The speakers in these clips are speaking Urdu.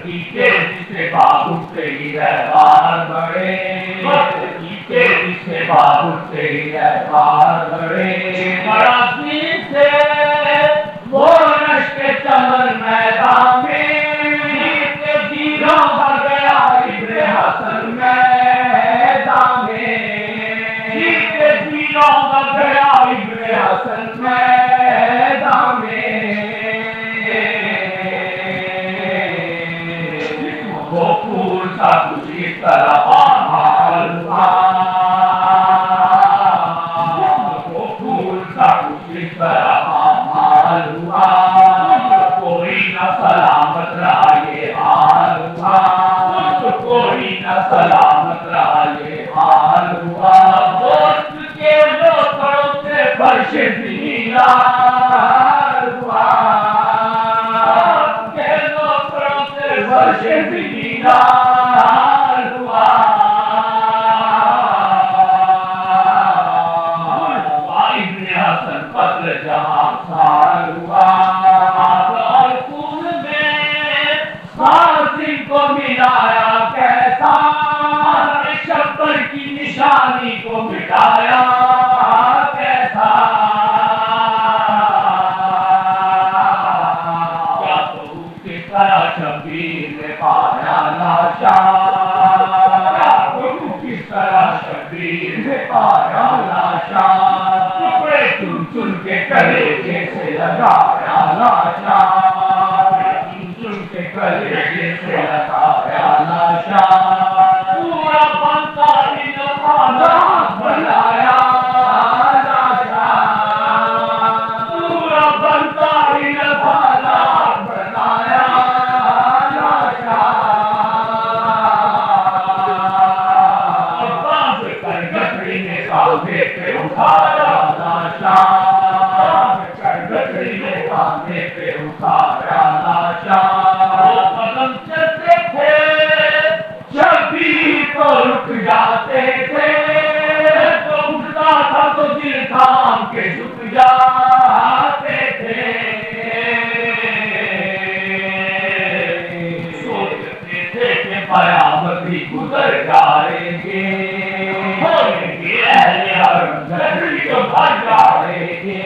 کی تیزی سے باب اٹھتے ہی رہبار بڑھے، وقت کی تیزی سے باب اٹھتے ہی رہبار بڑھے، مراسی سے وہ رشک چمن میدان میں جیروں بھر گیا ابن حسن میدان میں، جیروں بھر گیا ابن حسن میدان میں، وہ پھول سا کچھ اس طرح پامال ہوا، وہ پھول سا کچھ اس طرح پامال ہوا، کوئی نہ سلامت رہا یہ حال ہوا، کوئی نہ سلامت رہا یہ حال ہوا، دوست کے لوٹوں سے فرش زمینار ہوا، کے لوٹوں سے فرش زمینار ہوا، ابن حسن قتل جہاں سار ہوا، اور خون میں قاسم کو ملایا کیسا، شبر کی نشانی کو مٹایا کیسا، کیا تو کس طرح شبیر نے پایا لاشا، کیا تو کس طرح شبیر نے پایا لاشا، ٹکڑے چن چن کے کلیجے سے لگایا لاشا، چن چن کے کلیجے سے لگایا لاشا، پورا بنتا ہی نفانا بنایا لاشا، پورا بنتا ہی نفانا بنایا لاشا، اور باندھ کر گٹری نے کاندھے پہ اٹھایا لاشا، باندھ کر گٹری نے کاندھے پہ اٹھایا لاشا، وہ قدم چلتے تھے شبیر تو رک جاتے تھے، تو اٹھتا تھا تو دل تھام کے جھک جاتے تھے، سوچتے تھے کہ قیامت بھی گزر جائیں گے، ہوئیں گے اہل حرم گٹری تو بھر جائیں گے،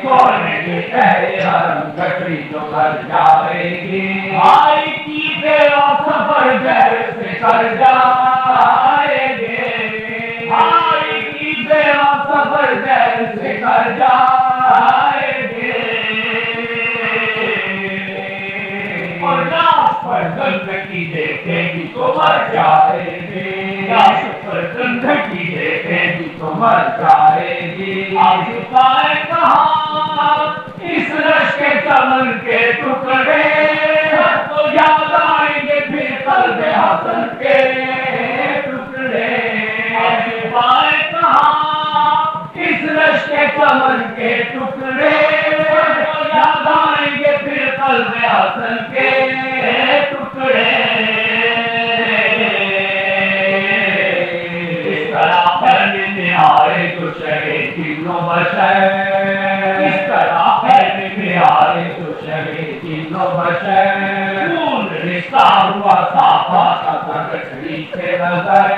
ہوئیں گے اہل حرم گٹری تو بھر جائیں گے، بھائی کی تیرا سفر زہر سے کر جائیں گے، بھائی کی تیرا سفر زہر سے کر جائیں گے، اور لاش پر گندگی دیکھیں گی تو مر جائیں گے، لاش پر گندگی دیکھیں گی تو مر جائیں گے، آشقائے کہاں اس رشک چمن کے ٹکڑے، تو یاد آئیں گے پھر قلب حسن کے ٹکڑے، آشقائے کہاں اس رشک چمن کے ٹکڑے، تو یاد آئیں گے پھر قلب حسن کے ٹکڑے، اس طرح پھیلنے میں آئے تو شہے جن و بشر، اس طرح پھیلنے میں آئے تو شہے جن و بشر، خون رشتہ ہوا صافا تھا گٹری سے نظر،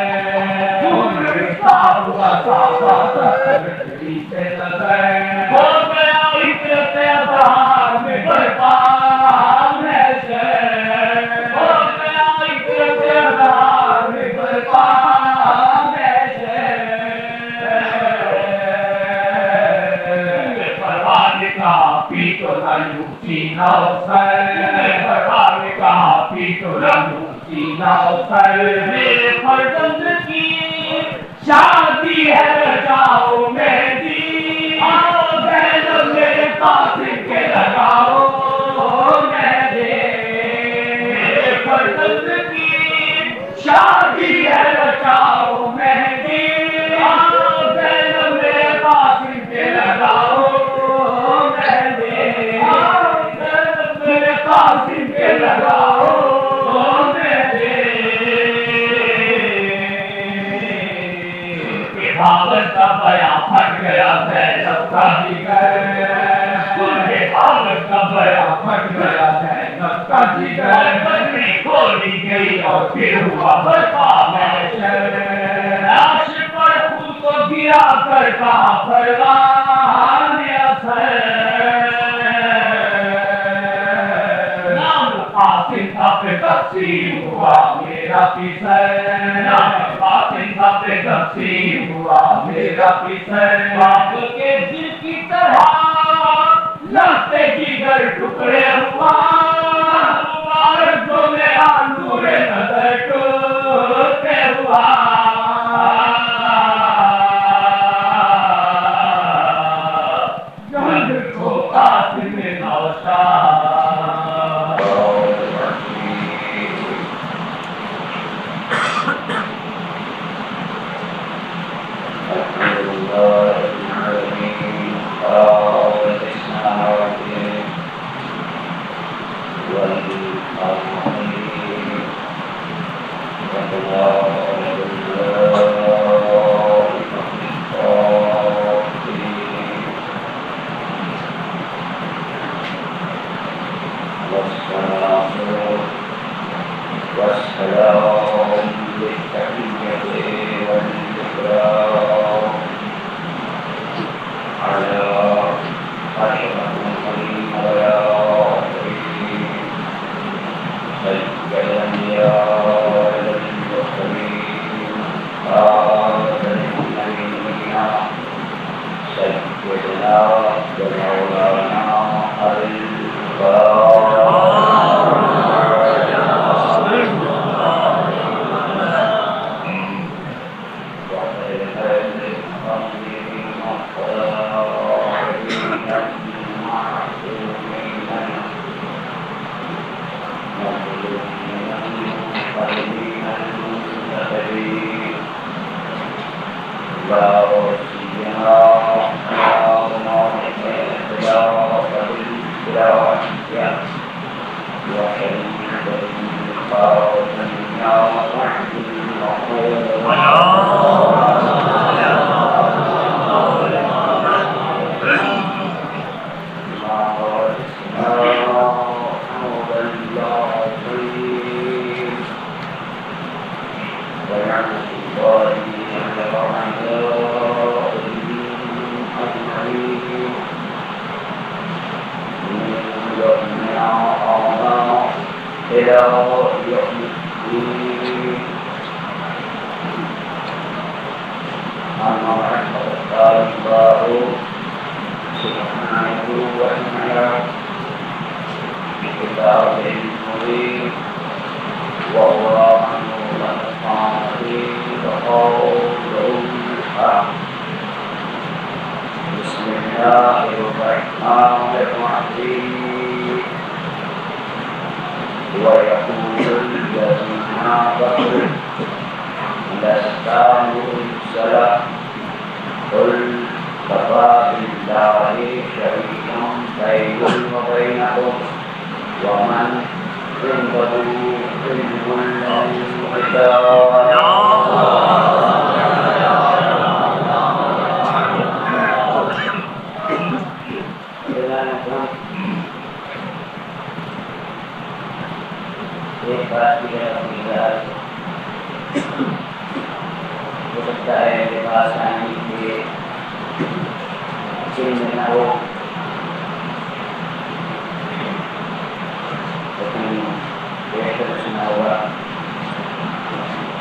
خون رشتہ ہوا صافا تھا گٹری سے نظر، ہو گیا عبرت اظہار میں برپا محشر، ہو گیا عبرت اظہار میں برپا محشر، پروان کہا پیٹو لنو سینہ سر، پروان کہا پیٹو لنو سینہ سر، میرے فرزند کی شادی ہے جاؤ مہندی، آؤ زینب میرے قاسم کے لگاؤ مہندی، میرے فرزند کی شادی ہے رچاؤ مہندی، آؤ زینب میرے قاسم کے لگاؤ مہندی، آؤ زینب میرے قاسم کے لگاؤ مہندی، حالت کا بیان پھٹ گیا زینب کا جگر، حالت کا بیان پھٹ گیا زینب کا جگر بدنی کھولی گئی اور پھر ہوا برپا محشر لاش پر خون کو گرا کر کہا فرمان اثر نام قاسم تھا پہ تقسیم ہوا میرا پیسر نام قاسم تھا پہ تقسیم ہوا میرا پیسر باپ کے دل کی طرح لگتے جگر ٹکڑے ہوا مبارک میں نور نظر ٹوٹے ہوا جنگ کو قاسم نوشاد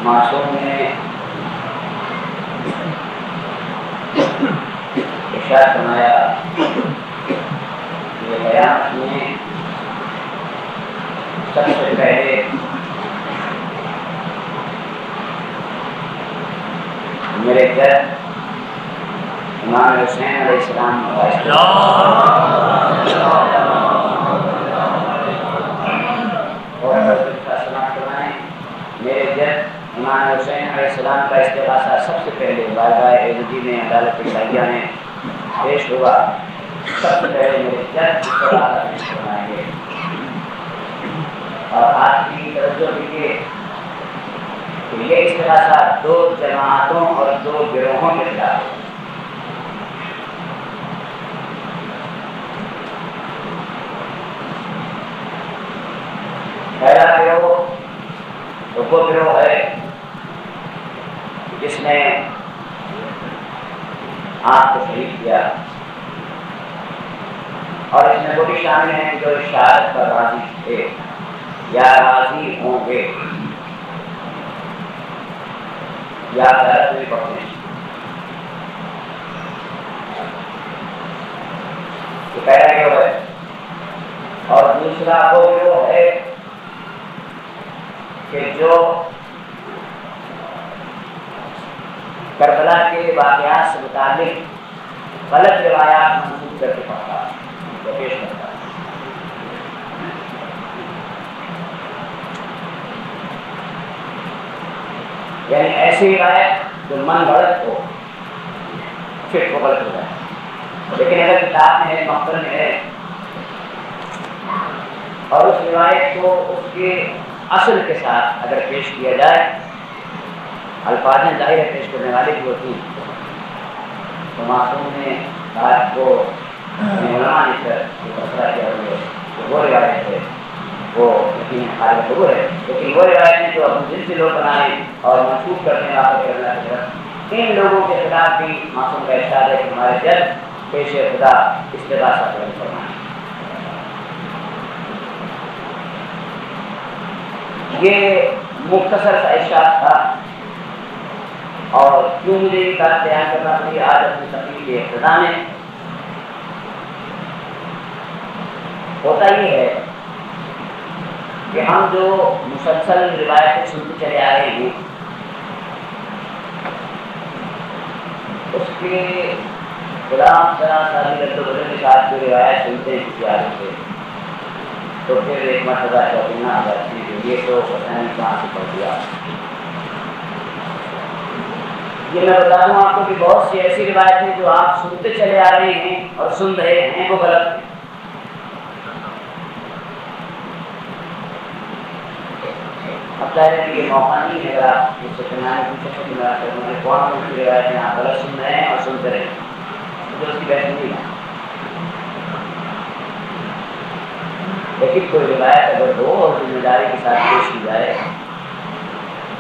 معصوم نے ارشاد فرمایا کہ بیان میں سب سے پہلے میرے گھر امام حسین علیہ السلام میرے جد امام حسین علیہ السلام کا استغاثہ سب سے پہلے بارگاہ عزتی میں عدالت الہیہ میں پیش ہوا. سب سے پہلے میرے جد استغاثہ پیش کرائیں گے. اور آج کی توجہ دیجیے کہ یہ استغاثہ دو جماعتوں اور دو گروہوں کے خلاف ہے. پہلا گروہ تو وہ گروہ ہے جس نے آپ کو شہید کیا، اور اس میں وہ بھی شامل ہیں جو شہادت پر راضی تھے یا راضی ہوں گے یا غیرت میں پڑھتے ہیں۔ یہ پہلا گروہ ہے، اور دوسرا وہ گروہ ہے کہ جو کربلا کے واقعات سے متعلق غلط روایات منسوخ کر کے پڑھتا ہے، پیش کرتا ہے۔ یعنی ایسی روایت جو من غلط ہو پھر وہ غلط ہو جائے، لیکن اگر کتاب میں ہے، مقبر میں ہے، اور اس روایت کو اس کے اصل کے ساتھ اگر پیش کیا جائے، الفاظ ظاہر پیش کرنے والے بھی ہوتی ہیں، تو معصوم نے بات کو علماء نے کر مسئلہ کیا ہوئے تو وہ روایت ہے، وہ یقین قابل قبول ہے، لیکن وہ روایت نے جو ابو جن سے لوگ بنائے اور منسوخ کرنے واپس اللہ کی طرف، ان لوگوں کے خلاف بھی معصوم کا ارشاد ہے کہ ہمارے جلد پیش خدا استغاثہ فرمائیں۔ یہ مختصر سا ارشاد تھا، اور کیوں مجھے یہ بات بیان کرنا پڑی آج اپنی تقریر کے ابتدا میں، ہوتا یہ ہے کہ ہم جو مسلسل روایتیں سنتے چلے آ رہے ہیں، اس کے غلام ساری رد و بدل کے ساتھ جو روایت سنتے ہیں کسی عالم سے، تو پھر ایک مرتبہ چوکنا آ جاتی ہے کہ یہ تو حسین کہاں سے پڑھ دیا۔ یہ میں بتا دوں آپ کو کہ بہت سی ایسی روایتیں جو آپ سنتے چلے آ رہے ہیں اور سن رہے ہیں وہ غلط ہیں۔ اب ظاہر ہے کہ یہ موقع نہیں ہے، اگر آپ اس سے پوچھیں کہ میں کون سی روایتیں آپ غلط سن رہے ہیں اور سنتے رہے ہیں، تو اس کی بحث نہیں ہے۔ لیکن کوئی روایت اگر ہو اور ذمہ داری کے ساتھ پیش کی جائے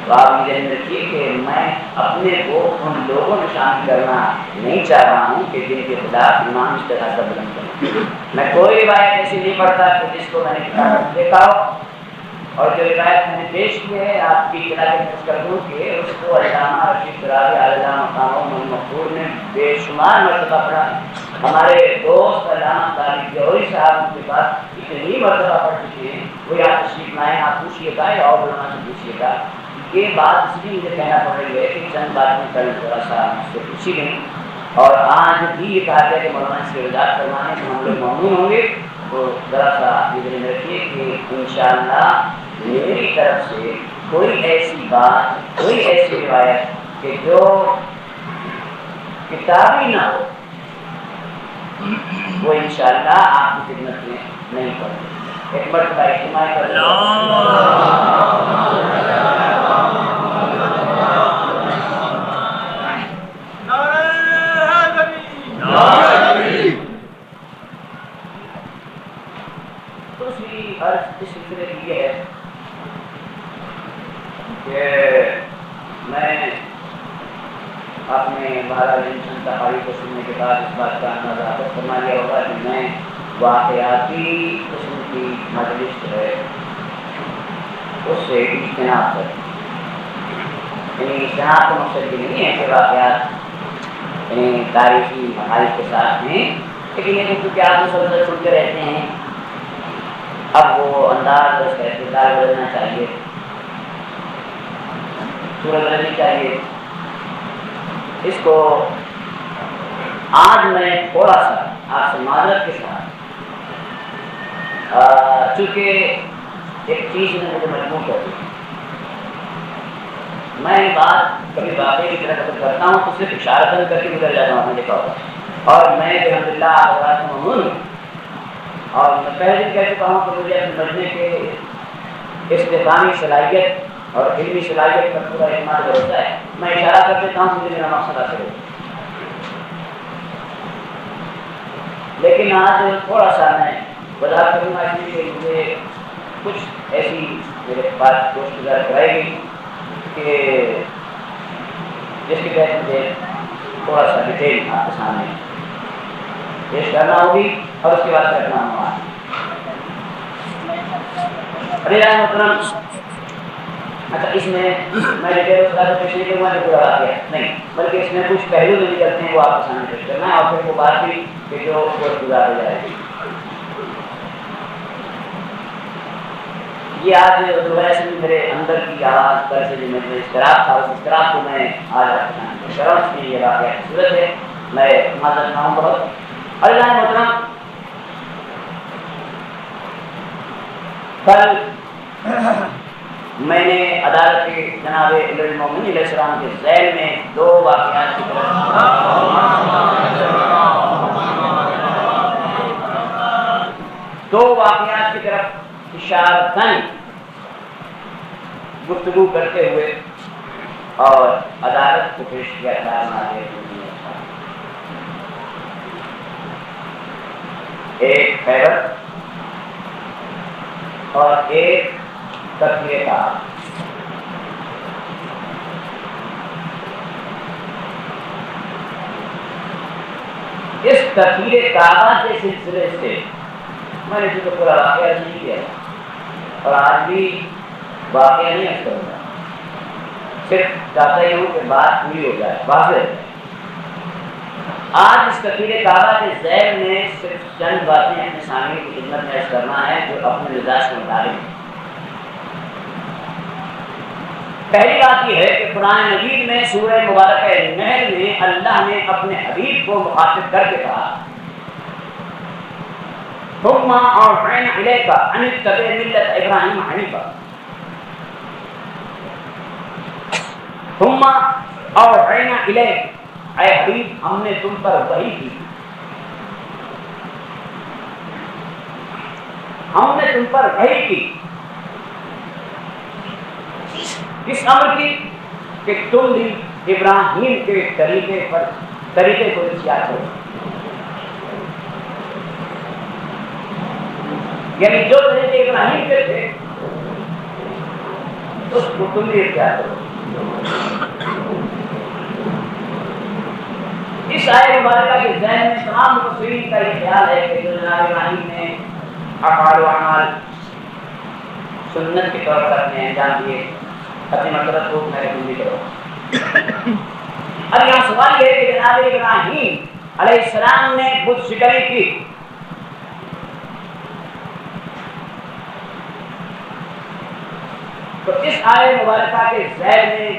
تو آپ یہ ذہن رکھیے کہ میں اپنے کو ان لوگوں میں شامل کرنا نہیں چاہ رہا ہوں کہ جن کے خلاف امام استغاثہ بلند کریں۔ میں کوئی روایت ایسی نہیں پڑھتا کہ جس کو میں نے کتاب میں دیکھا ہو، اور جو روایت میں نے پیش کی ہے آپ کی خدمت کر دوں کہ اس کو علامہ رشید ترابی علامہ مقام مقبول نے بے شمار مرتبہ پڑھا۔ ہمارے دوست علامہ طالب جوہری صاحب کے پاس اتنی مرتبہ پڑھ چکے ہیں، وہ یا تشریف لائیں، آپ پوچھیے گا یا اور علماء سے پوچھیے گا۔ یہ بات اس لیے مجھے کہنا پڑ رہی ہے کہ چند باتیں کل تھوڑا سا مجھ سے پوچھی گئیں، اور آج بھی یہ کہا گیا کہ مولانا اس کی وضاحت کروانے میں ہم لوگ ممنون ہوں گے، تو ذرا سا یہ ذہن رکھیے کہ انشاءاللہ میری طرف سے کوئی ایسی بات، کوئی ایسی روایت کہ جو کتابی نہ ہو، وہ انشاءاللہ آپ کی خدمت میں نہیں پڑے۔ ایک مرتبہ اجتماع کر دوسری عرض اس سلسلے کی یہ ہے کہ میں اپنے بہرحال ان تقاریر کو سننے کے بعد اس بات کا اندازہ حاصل فرما لیا ہوگا کہ میں واقعاتی قسم کی مجلس جو ہے اس سے اجتناب کروں۔ یعنی اجتناب کا مقصد یہ نہیں ہے کہ واقعات یعنی تاریخی محاذ کے ساتھ ہیں، لیکن یہ کیونکہ آپ مسلسل سنتے رہتے ہیں، اب وہ انداز اور اس کا اعتدال بدلنا چاہیے، صورت بدلنی چاہیے۔ اس کو آج میں تھوڑا سا آپ سے معذرت کے ساتھ، چونکہ ایک چیز نے مجھے مجبور کر دی، میں بات کبھی واقعے کی طرح قدر کرتا ہوں تو صرف اشارتاً کر کے گزر جاتا ہوں، دیکھا ہوگا، اور میں الحمدللہ آپ کا ممنون ہوں، اور میں پہلے بھی کہہ چکا ہوں کہ مجھے اپنے مجمع کے استفامی صلاحیت اور علمی صلاحیت پر پورا اعتماد بھروسہ ہے، میں اشارہ کر دیتا ہوں مجھے میرا مقصد حاصل ہو۔ لیکن آج تھوڑا سا میں وضاحت کروں گا اس لیے کہ مجھے کچھ ایسی میرے پاس دوست گزار کرائے گی کہ جس کے تحت مجھے تھوڑا سا ڈیٹیل آپ کے سامنے پیش کرنا ہوگی اور اس کے بعد رکھنا ہوگا. محترم اچھا اس میں ڈیٹیل پیش نہیں کروں گا جو پورا گیا نہیں، بلکہ اس میں کچھ پہلو جو نکلتے ہیں وہ آپ کے سامنے پیش کرنا ہے اور پھر وہ بات بھی کہ جو گزار ہو جائے گی. یہ آج دوبارہ سے میرے اندر کی آواز پر سے جو میرے اشتراک تھا اس اشتراک کو میں آج آپ کے سامنے کر رہا ہوں. اس میں یہ واقعہ صورت ہے، میں معذرت خواہ ہوں بہت. اور محترم کل میں نے عدالت کے جناب المومنین علیہ السلام کے ذیل میں دو واقعات کی طرف اشارتاً گفتگو کرتے ہوئے اور عدالت کو پیش کیا تھا. ایک خیبر اور ایک تقریر کا. اس تقریر کعبہ کے سلسلے سے میں نے جو پورا واقعہ نہیں کیا اور آج بھی واقعہ نہیں ہے کروں گا، صرف چاہتا ہی ہوں کہ بات پوری ہو جائے واضح ہے. آج اس تقریر کعبہ کے ذیل میں صرف چند باتیں اپنے سامنے کی خدمت میں کرنا ہے جو اپنے مزاج کے مطابق ہیں. پہلی بات یہ ہے کہ قرآن مجید میں سورہ مبارکہ نحل میں اللہ نے اپنے حبیب کو مخاطب کر کے کہا ثم اوحینا الیک ان اتبع ملت ابراہیم حنیفا. ثم اوحینا الیک، اے حبیب ہم نے تم پر وحی کی، ہم نے تم پر وحی کی. کس امر کی؟ کہ تم بھی ابراہیم کے طریقے کو اختیار کرو. یعنی جو طریقے ابراہیم کے تھے اس کو تم بھی اختیار کرو. اس آیت مبارکہ کے ذہن میں تمام مفسرین کا یہ خیال ہے کہ جو جناب ابراہیم نے افعال و اعمال سنت کے طور پر اپنے انجام دیے، اپنی مرتبہ کو محفوظ کرو. اب یہاں سوال یہ ہے کہ جناب ابراہیم علیہ السلام نے بت شکنی کی، تو اس آیت مبارکہ کے ذیل میں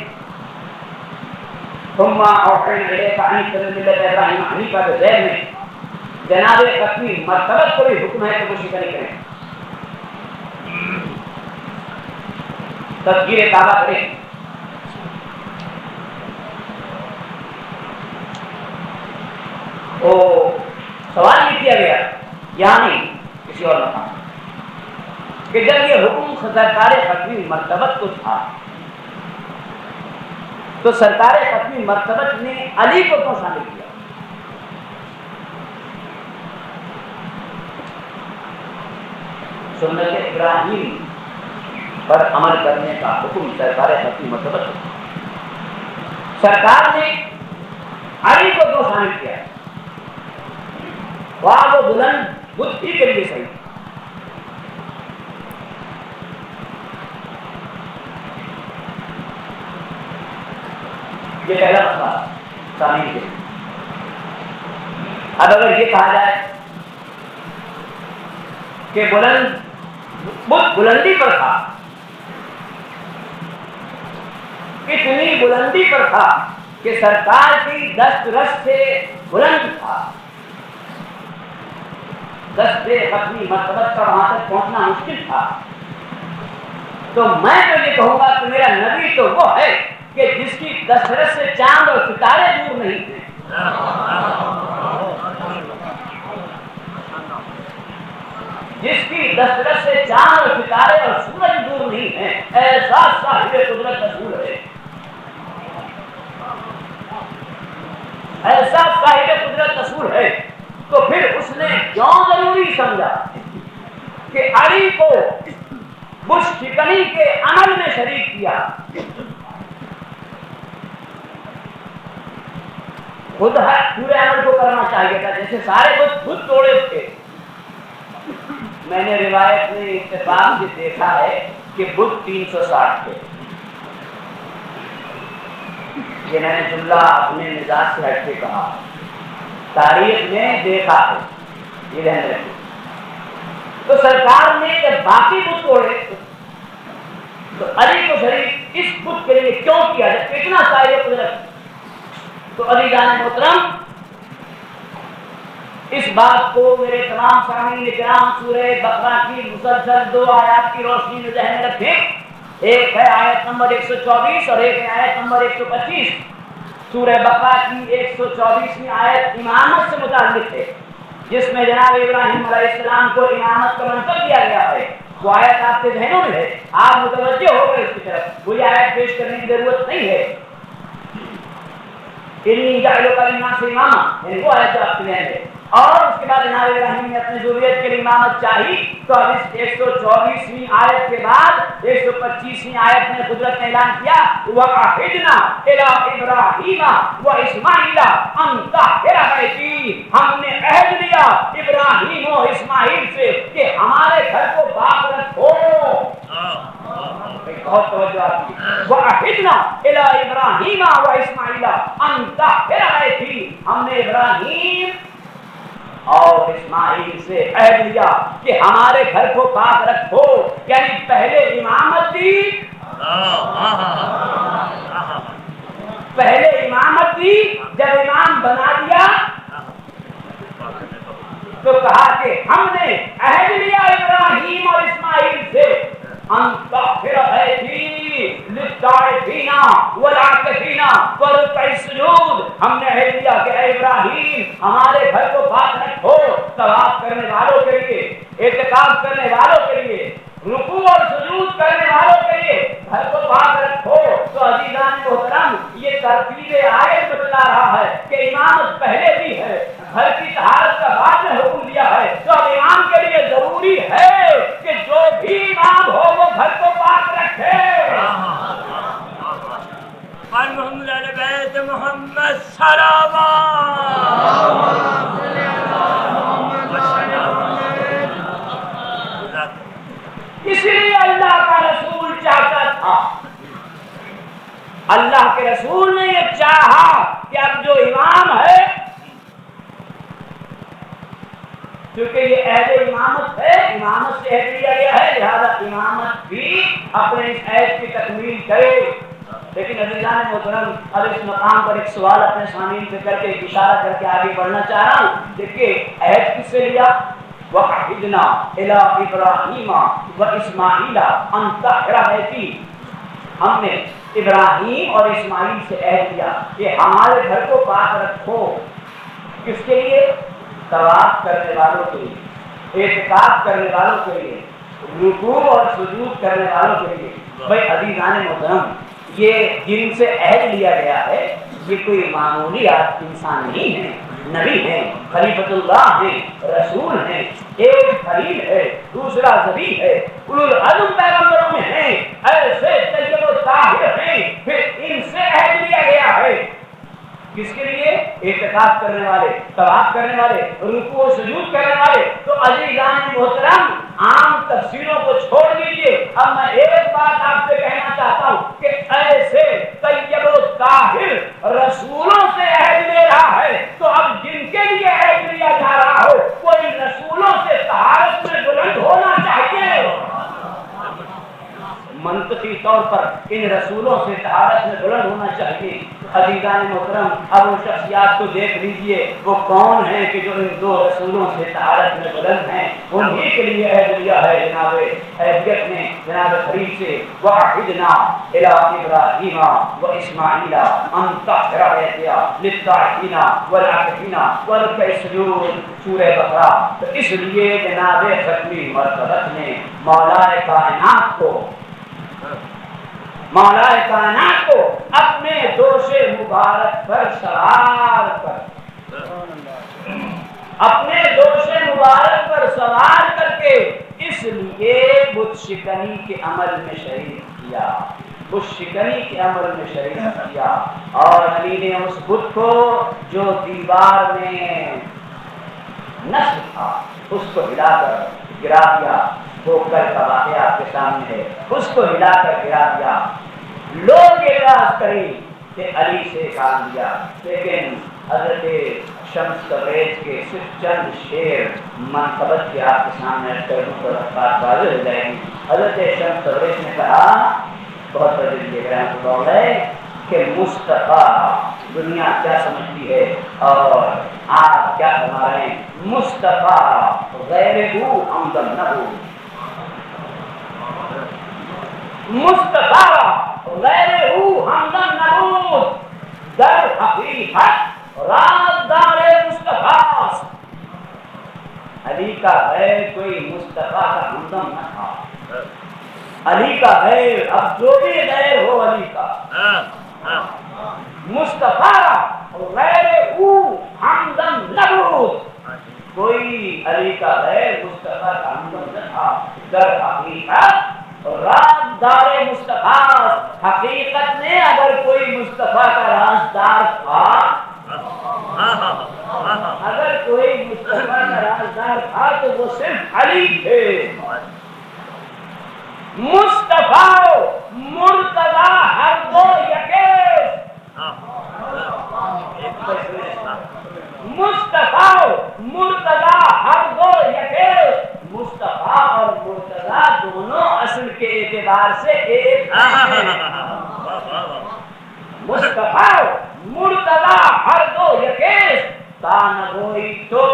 ثم اوحینا الیک ان اتبع ملت ابراہیم حنیفا کے ذیل میں جناب اپنی مرتبہ کو بھی حکم ہے کہ وہ شکنی کریں، تذکیر کعبہ کریں. تو سوال یہ کیا گیا یہاں نہیں کسی اور مقام کہ جب یہ حکم سرکار ختمی مرتبت کو تھا تو سرکار ختمی مرتبت نے علی کو کیوں شامل کیا؟ سنت ابراہیم پر عمل کرنے کا حکم سرکار ختمی مرتبت کو، سرکار نے علی کو کیوں شامل کیا؟ وہ بلند بدھ ہی کے لیے صحیح. یہ پہلا مسئلہ سامنے کے. اب اگر یہ کہا جائے کہ بدھ بلندی پر تھا، اتنی بلندی پر تھا کہ سرکار کی دست رس سے بلند تھا، دست ختمی مرتبت کا وہاں تک پہنچنا مشکل تھا، تو میں تو یہ کہوں گا کہ میرا نبی تو وہ ہے کہ جس کی دسترس سے چاند اور ستارے دور نہیں تھے. جس کی دسترس سے چاند اور ستارے اور سورج دور نہیں ہیں، ایسا صاحب قدرت رسول ہے، ایسا صاحب قدرت رسول ہے. تو پھر اس نے کیوں ضروری سمجھا کہ علی کو بش عمل میں شریک کیا. خود پورے عمل کو کرنا چاہیے تھا، جیسے سارے خود توڑے تھے. میں نے روایت میں اتفاق سے دیکھا ہے کہ بت 360 تھے. یہ میں نے جملہ اپنے مزاج سے ہٹ کے کہا، تاریخ میں دیکھا ہے. یہ رہنے لگے تو سرکار نے جب باقی بت توڑے تو علی کو شریک اس بت کے لیے کیوں کیا جب اتنا صاحب قدرت؟ تو علی جان محترم اس بات کو میرے تمام سامعین کرام سورہ بقرہ کی مسلسل 2 آیات کی روشنی میں ذہن میں رکھیں. ایک ہے آیت نمبر 124 اور ایک ہے آیت نمبر 125. سورہ بقرہ کی 124ویں آیت امامت سے متعلق ہے، جس میں جناب ابراہیم علیہ السلام کو امامت کا منصب دیا گیا ہے. وہ آیت آپ کے ذہنوں میں ہے، آپ متوجہ ہو گئے اس کی طرف. وہی آیت پیش کرنے کی ضرورت نہیں ہے. انی جعلک للناس اماما، وہ آیت آپ کے ذہن ہے. اور اس کے بعد جناب ابراہیم نے اپنی ذریت کے لیے امامت چاہی تو اب اس 124ویں آیت کے بعد 125ویں آیت میں قدرت نے اعلان کیا وَعَهِدْنَا إِلَىٰ إِبْرَاهِيمَ وَإِسْمَاعِيلَ أَن طَهِّرَ بَيْتِي، ہم نے عہد لیا ابراہیم و اسماعیل سے کہ ہمارے گھر کو پاک رکھو. بہت توجہ آتی ہے. وَعَهِدْنَا إِلَىٰ إِبْرَاهِيمَ وَإِسْمَاعِيلَ أَن طَهِّرَ بَيْتِي، ہم نے ابراہیم اور اسماعیل سے عہد لیا کہ ہمارے گھر کو پاک رکھو. یعنی پہلے امامت دی، پہلے امامت دی، جب امام بنا دیا تو کہا کہ ہم نے عہد لیا ابراہیم اور اسماعیل سے ان طاہر بیتی للطائفین والعاکفین والرکع السجود، ہم نے عہد لیا کہ اے ابراہیم ہمارے گھر کو پاک رکھو طواف کرنے والوں کے لیے، اعتکاف کرنے والوں کے لیے، رکوع اور سجود کرنے والوں کے لیے گھر کو پاک رکھو. تو عزیزان محترم یہ ترتیب آیت بتلا رہا ہے کہ امامت پہلے بھی ہے، گھر کی طہارت کا بعد میں حکم دیا ہے. تو اب امام کے لیے ضروری ہے کہ جو بھی امام ہو وہ گھر کو پاک رکھے. محمد علی بیت محمد صلوات. اس لیے اللہ کا رسول چاہتا تھا، اللہ کے رسول نے یہ چاہا کہ اب جو امام ہے، کیونکہ یہ عہد امامت ہے، امامت سے عہد لیا گیا ہے، لہذا امامت بھی اپنے اس عہد کی تکمیل کرے. لیکن عزیزان محترم اب اس مقام پر ایک سوال اپنے سامعین سے کر کے ایک اشارہ کر کے آگے بڑھنا چاہ رہا ہوں. دیکھیے عہد کس سے لیا؟ وَعَهِدْنَا إِلَىٰ إِبْرَاهِيمَ وَإِسْمَاعِيلَ أَن طَهِّرَ بَيْتِي، ہم نے ابراہیم اور اسماعیل سے عہد لیا کہ ہمارے گھر کو پاک رکھو. کس کے لیے؟ طواف کرنے والوں کے لیے، اعتکاف کرنے والوں کے لیے، رکوع اور سجود کرنے والوں کے لیے. بھائی عزیزان محترم یہ جن سے عہد لیا گیا ہے یہ کوئی معمولی انسان نہیں ہے، نبی ہیں، خلیفۃ اللہ ہیں، رسول ہیں. ایک خلیل ہے، دوسرا ذبیح ہے، اولو العزم پیغمبروں میں ہیں، ایسے طیب و طاہر ہیں. پھر ان سے عہد لیا گیا ہے کس کے لیے؟ اعتکاف کرنے والے، طواف کرنے والے، رکوع و سجود کرنے والے. تو عزیزان محترم عام تفسیروں کو چھوڑ دیجیے. اب میں ایک بات آپ سے کہنا چاہتا ہوں کہ ایسے طیب و طاہر رسولوں سے عہد لے رہا ہے تو اب جن کے لیے عہد لیا جا رہا ہو وہ ان رسولوں سے طہارت میں بلند ہونا چاہیے. منطقی طور پر ان رسولوں سے طہارت میں بلند ہونا چاہیے. عزیزان محترم اب ان شخصیات کو دیکھ لیجئے وہ کون ہیں کہ جو ان دو رسولوں سے طہارت میں بلند ہیں. انہی کے لیے عہد لیا ہے جناب اہلیت نے جناب خلیل سے وَعَهِدْنَا إِلَىٰ إِبْرَاهِيمَ وَإِسْمَاعِيلَ أَن طَهِّرَ بَيْتِيَ لِلطَّائِفِينَ وَالْعَاكِفِينَ وَالرُّكَعِ السُّجُودِ. سورہ بقرہ. تو اس لیے جناب ختمی مرتبت نے مولا کائنات کو اپنے دوش مبارک پر سوار کر کے اس لیے بت شکنی کے عمل میں شریک کیا. اس شکنی کے عمل میں شریک کیا، اور علی نے اس بت کو جو دیوار میں نصب تھا اس کو ہلا کر گرا دیا۔ وہ کل کا واقعہ آپ کے سامنے ہے، اس کو ہلا کر گرا دیا۔ لوگ اعتراض کریں کہ علی سے کام لیا، لیکن حضرت شمس تبریز کے صرف چند شعر منقبت کے آپ کے سامنے کرنے پر بات واضح ہو جائے گی۔ حضرت شمس تبریز نے کہا، بہت بڑے ہے کہ مصطفیٰ دنیا کیا سمجھتی ہے اور آپ کیا فرما رہے ہیں؟ مصطفیٰ غیر ہمدم نہ ہو، مصطفیٰ غیر ہمدم نہ ہو، در حقیقت رازدار مصطفیٰ۔ علی کا غیر کوئی مصطفیٰ کا ہمدم نہ تھا، علی کا غیر، اب جو بھی غیر ہو علی کا، مصطفیٰ غیر ہمدم نبود، کوئی علی کا غیر مصطفیٰ کا ہمدم نہ تھا۔ در حقیقت رازدار مصطفیٰ، حقیقت میں اگر کوئی مصطفیٰ کا رازدار تھا، اگر کوئی مصطفیٰ کا رازدار تھا تو وہ صرف علی تھے۔ مصطفیٰ مرتضی ہر دو یکیس، مصطفیٰ مرتضی ہر دو یکیس، مصطفیٰ اور مرتضی دونوں اصل کے اعتبار سے ایک ہیں۔ مصطفیٰ مرتضی ہر دو یکیس، تانگوئی تو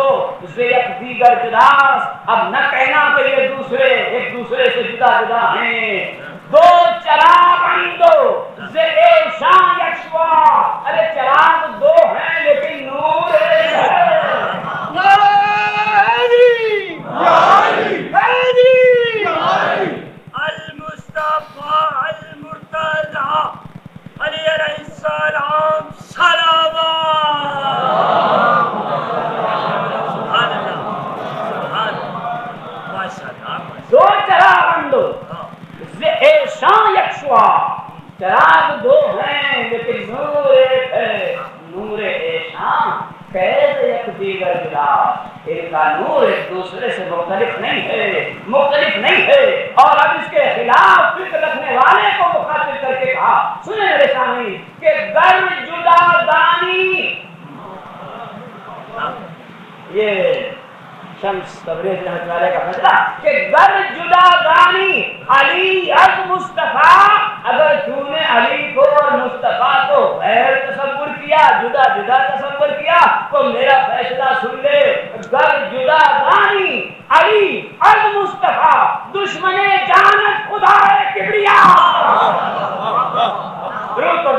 سے یک دیگر جداس، اب نہ کہنا کہ یہ دوسرے ایک دوسرے سے جدا جدا ہیں۔ دو چراغ اندو سے ایشان یکشوا، ارے چراغ دو ہیں لیکن نور ایک ہے۔ المصطفیٰ المرتضی علی علیہ السلام صلوات۔ دو چراغ اندو سے ایشان یکشوا، چراغ دو ہیں لیکن نور ایک ہے۔ نور ایشان قید یک دیگر جدا، ان کا نور ایک دوسرے سے مختلف نہیں ہے، مختلف نہیں ہے۔ اور اب اس کے خلاف فکر رکھنے والے کو مخاطب کر کے کہا، سنیں میرے سامنے، کہ گر جدا دانی، یہ شمس تبریز رحمۃ اللہ کا فیصلہ کہ گر جدا دانی علی از مصطفیٰ، اگر تو نے علی کو اور مصطفیٰ کو غیر تصور کیا، جدا جدا تصور کیا، تو میرا فیصلہ سن لے، گر جدا دانی علی از مصطفیٰ دشمن جانت خدا کبریا۔ درود پر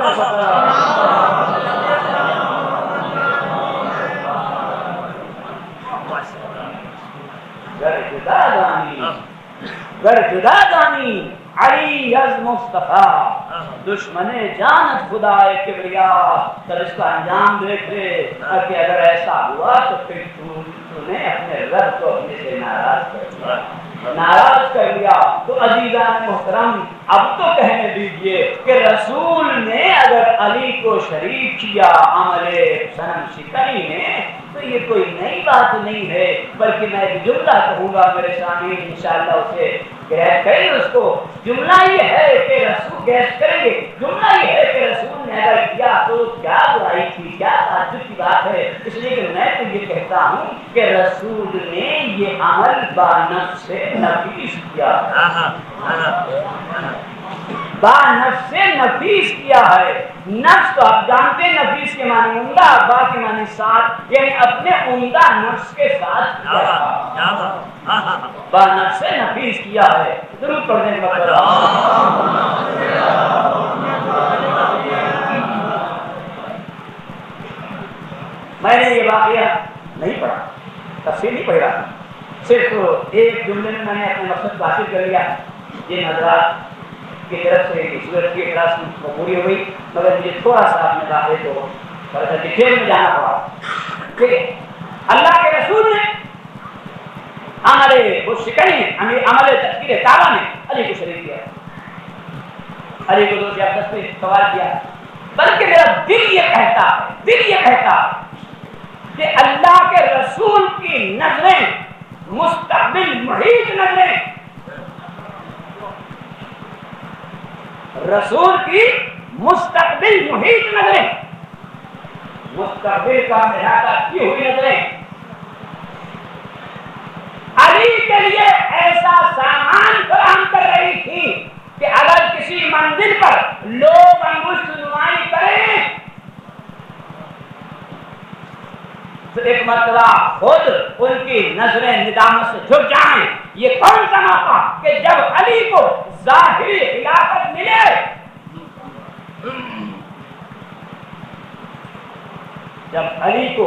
گر جدا دانی علی از مصطفیٰ دشمن جانت خدا کبریا۔ تب اس کا انجام دیکھ لے کہ اگر ایسا ہوا تو پھر تو نے اپنے رب کو اپنے سے ناراض کر دیا، ناراض کر لیا۔ تو عزیزان محترم، اب تو کہنے دیجئے کہ رسول نے اگر علی کو شریک کیا عمل صنم شکنی میں تو یہ کوئی نئی بات نہیں ہے، بلکہ میں ایک جملہ کہوں گا میرے سامنے، انشاءاللہ اسے گریز کریں۔ اس کو جملہ یہ ہے کہ رسول گریز کریں گے، جملہ یہ ہے کہ رسول نے اگر کیا تو کیا برائی تھی، کیا تعجب کی بات ہے۔ اس لیے کہ میں تو یہ کہتا ہوں کہ رسول نے یہ عمل بانفس سے نفیس کیا، بانفس سے نفیس کیا ہے۔ نفس تو آپ جانتے ہیں نفیس کے معنی عمدہ، با کے معنی ساتھ، یعنی اپنے عمدہ نفس کے ساتھ بانفس سے نفیس کیا ہے۔ درود پڑھنے کا میں نے یہ واقعہ نہیں پڑھا، تفصیل نہیں پڑھ رہا تھا، صرف ایک جملے میں نے اپنے مقصد کو حاصل کر لیا۔ یہ نظرات کی طرف سے صورت کی کلاس پوری ہو گئی، مگر مجھے تھوڑا سا اپنے واقعے کو ڈیٹیل میں جانا پڑا کہ اللہ کے رسول نے عمل وہ شکنی عمل تذکیر کعبہ میں علی کو شریک کیا۔ علی کو 210 پہ سوال کیا، بلکہ میرا دل یہ کہتا ہے کہ اللہ کے رسول کی نظریں مستقبل محیط نظریں، رسول کی مستقبل محیط نظریں، مستقبل کا احاطہ کی ہوئی نظریں علی کے لیے ایسا سامان فراہم کر رہی تھی کہ اگر کسی منزل پر لوگ انگشت نمائی کریں تو ایک مرتبہ خود ان کی نظریں ندامت سے جھک جائیں۔ یہ کون سا موقع کہ جب علی کو ظاہری خلافت ملے، جب علی کو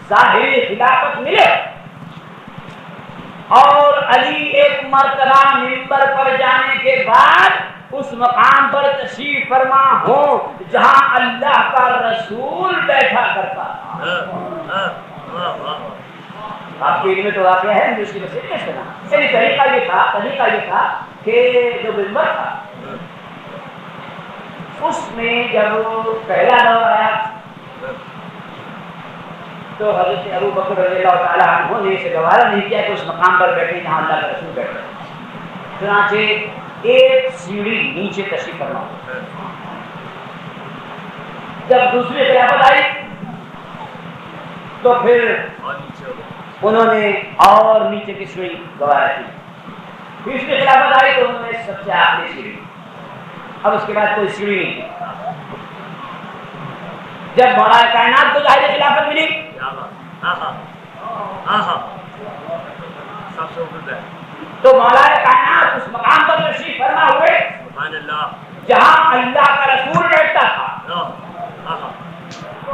ظاہری خلافت ملے اور علی ایک مرتبہ منبر پر جانے کے بعد اس مقام پر تشریف فرما ہو جہاں اللہ کا رسول بیٹھا کرتا تھا۔ آپ کے علم میں تو واقعہ ہے، جو اس کی وجہ کیسے کرنا، یعنی طریقہ یہ تھا کہ جو منبر تھا اس میں جب پہلا دور آیا تو حضرت ابو بکر رضی اللہ تعالیٰ عنہ نے اسے گوارا نہیں کیا کہ اس مقام پر بیٹھے جہاں اللہ کا رسول بیٹھا، چنانچہ ایک سیڑھی نیچے تشریف فرما ہو۔ جب دوسری خلافت آئی تو پھر انہوں نے اور نیچے کی سیڑھی گوارا کی، تیسری خلافت آئی تو انہوں نے سب سے آخری سیڑھی، اب اس کے بعد کوئی سیڑھی نہیں تھی۔ جب مولا کائنات کو ظاہری خلافت ملی تو مولا کائنات اس مقام پر تشریف فرما ہوئے جہاں اللہ کا رسول بیٹھتا تھا،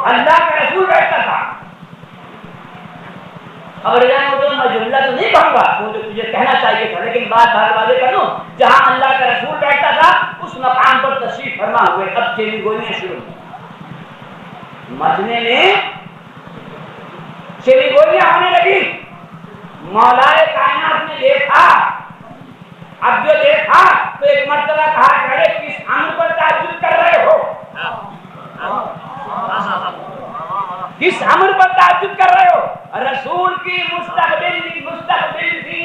اللہ کا رسول بیٹھتا تھا۔ اب میں جملہ تو نہیں کہوں گا، وہ جو تجھے کہنا چاہیے تھا، لیکن بات واضح کر دوں، جہاں اللہ کا رسول بیٹھتا تھا اس مقام پر تشریف فرما ہوئے اب چیری گولیاں شروع ہوئی، مجمع میں چیری گولیاں ہونے لگی۔ مولا کائنات نے دیکھا، اب جو دیکھا تو ایک مرتبہ کہا کہ ارے کس امر پر تعجب کر رہے ہو، کس امر پر تعجب کر رہے ہو؟ رسول کی مستقبل کی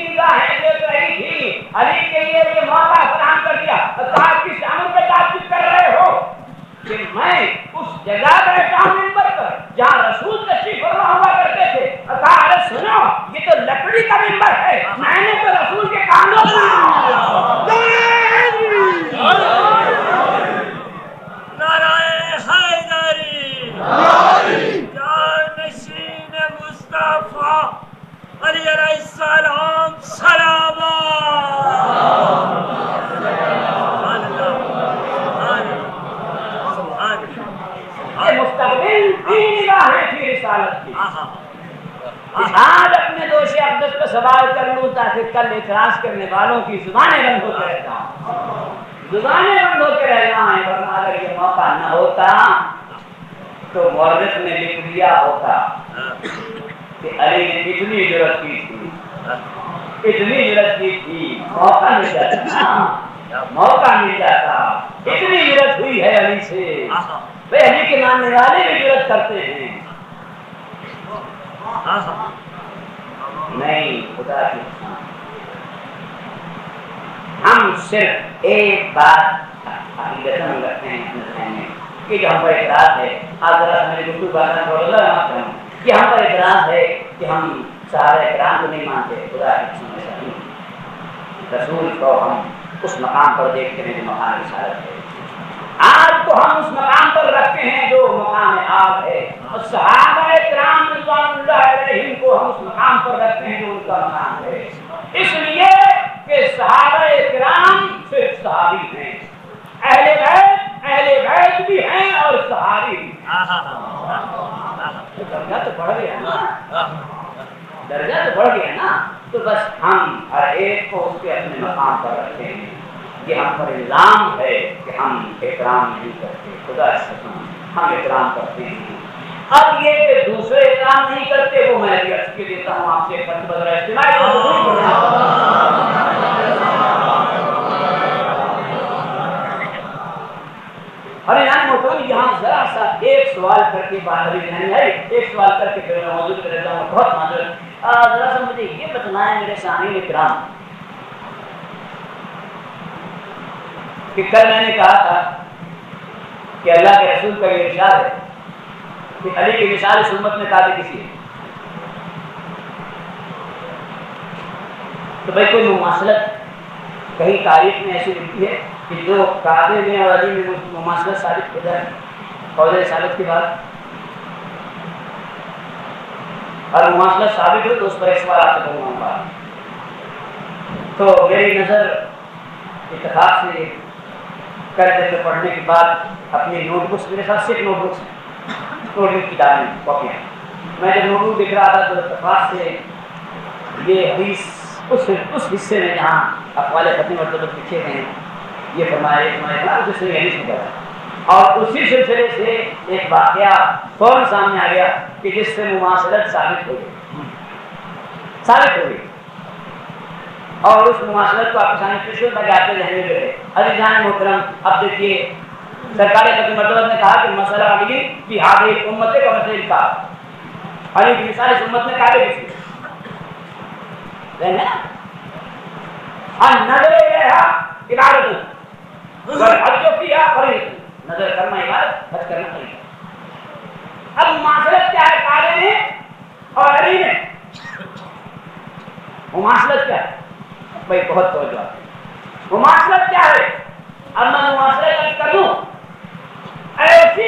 نگاہیں دیکھ رہی تھی، علی کے لیے یہ موقع فراہم کر دیا، کہا کس امر پر تعجب کر رہے ہو کہ میں اس جگہ بیٹھا ہوں منبر پر جہاں رسول تشریف فرما ہوا کرتے تھے، کہا ارے سنو یہ تو لکڑی کا منبر ہے، میں نے تو رسول کے کانوں جانشین مصطفیٰ علی علیہ السلام سلام مستقبل کی نگاہیں تھی رسالت کی۔ آج اپنے دوش اقدس پر سوال کر لوں تاکہ کل اعتراض کرنے والوں کی زبانیں بند ہوتے رہتا ہوں، زبانیں بند ہوتے رہنا ہے، ورنہ اگر یہ موقع نہ ہوتا تو مورخ نے لکھ دیا ہوتا کہ علی نے اتنی جرأت کی تھی، موقع مل جاتا، موقع مل جاتا، اتنی جرأت ہوئی ہے علی سے، بھائی علی کے ماننے والے بھی جرأت کرتے ہیں۔ نہیں، خدا کی قسم ہم صرف ایک بات حقیقتاً رکھتے ہیں اپنے ذہن میں کہ جو ہم پر اعتراض ہے، آپ ذرا میری گفتگو بات کہ ہم پر اعتراض ہے کہ ہم صحابہ کرام کو نہیں مانتے، خدا کی قسم ایسا نہیں، رسول کو ہم اس مقام پر دیکھتے ہیں جو مقام رسالت ہے، آپ کو ہم اس مقام پر رکھتے ہیں جو مقام آپ ہے، اور صحابہ کرام رضوان اللہ علیہم کو ہم اس مقام پر رکھتے ہیں جو ان کا مقام ہے، اس لیے کہ صحابہ کرام صرف صحابی ہیں، اہل بیت بھی ہیں اور صحابی بھی ہیں۔ درجہ تو بڑھ گیا نا، درجہ تو بڑھ گیا نا، تو بس ہم ہر ایک کو اس کے اپنے مقام پر رکھتے ہیں۔ یہ ہم پر الزام ہے کہ ہم احترام نہیں کرتے، خدا سے ہم احترام کرتے ہیں۔ اب یہ کہ دوسرے احترام نہیں کرتے وہ میں بھی عرض کے دیتا ہوں آپ سے بدرا اجتماعی اور یعنی محترم یہاں ذرا سا ایک سوال کر کے بات ابھی ذہن ہے، ایک سوال کر کے پھر میں موضوع پہ رہتا ہوں، بہت معذرت، ذرا سا مجھے یہ بتلائیں میرے سامعین کرام کہ کل میں نے کہا تھا کہ اللہ کے رسول کا یہ ارشاد ہے کہ علی کی مثال اس امت میں کعبے کسی ہے، تو بھائی کوئی مماثلت کہیں تاریخ میں ایسی لکھی ہے کہ جو کعبے میں اور علی میں مماثلت ثابت ہو جائے قول رسالت کے بعد؟ اور مماثلت ثابت ہو تو اس پر ایک سوال آپ سے کروں گا. تو میری نظر اتفاق سے قرضے پہ پڑھنے کے بعد اپنی نوٹ بکس، میرے ساتھ صرف نوٹ بکس ہیں، نوٹ بک کتابیں کاپیاں، میں جب نوٹ بک دکھ رہا تھا تو اتفاق سے یہ حدیث اس حصے میں جہاں اقوال ختم مرتبہ لکھے گئے ہیں یہ فرمایا جس نے حدیث میں کہا، اور اسی سلسلے سے ایک واقعہ فوراً سامنے آ گیا کہ جس سے مماثلت ثابت ہو گئی اور اس مماثلت کو آپ کے سامنے پھر جاتے رہنے لگے. عزیز جان محترم، اب دیکھیے سرکار ختم مرتبہ نے کہا کہ مسئلہ علی کی ہادی امت کا مسئلہ کا علی کی مثال اس امت میں کعبے کی ہے نظر عبادت حج جو کیا فرض، نظر کرنا عبادت، حج کرنا فرض. اب مماثلت کیا ہے کعبے میں اور علی میں؟ مماثلت کیا ہے بھائی؟ بہت توجہ. مماثلت کیا ہے؟ اب میں مماثلت کر دوں، ایسی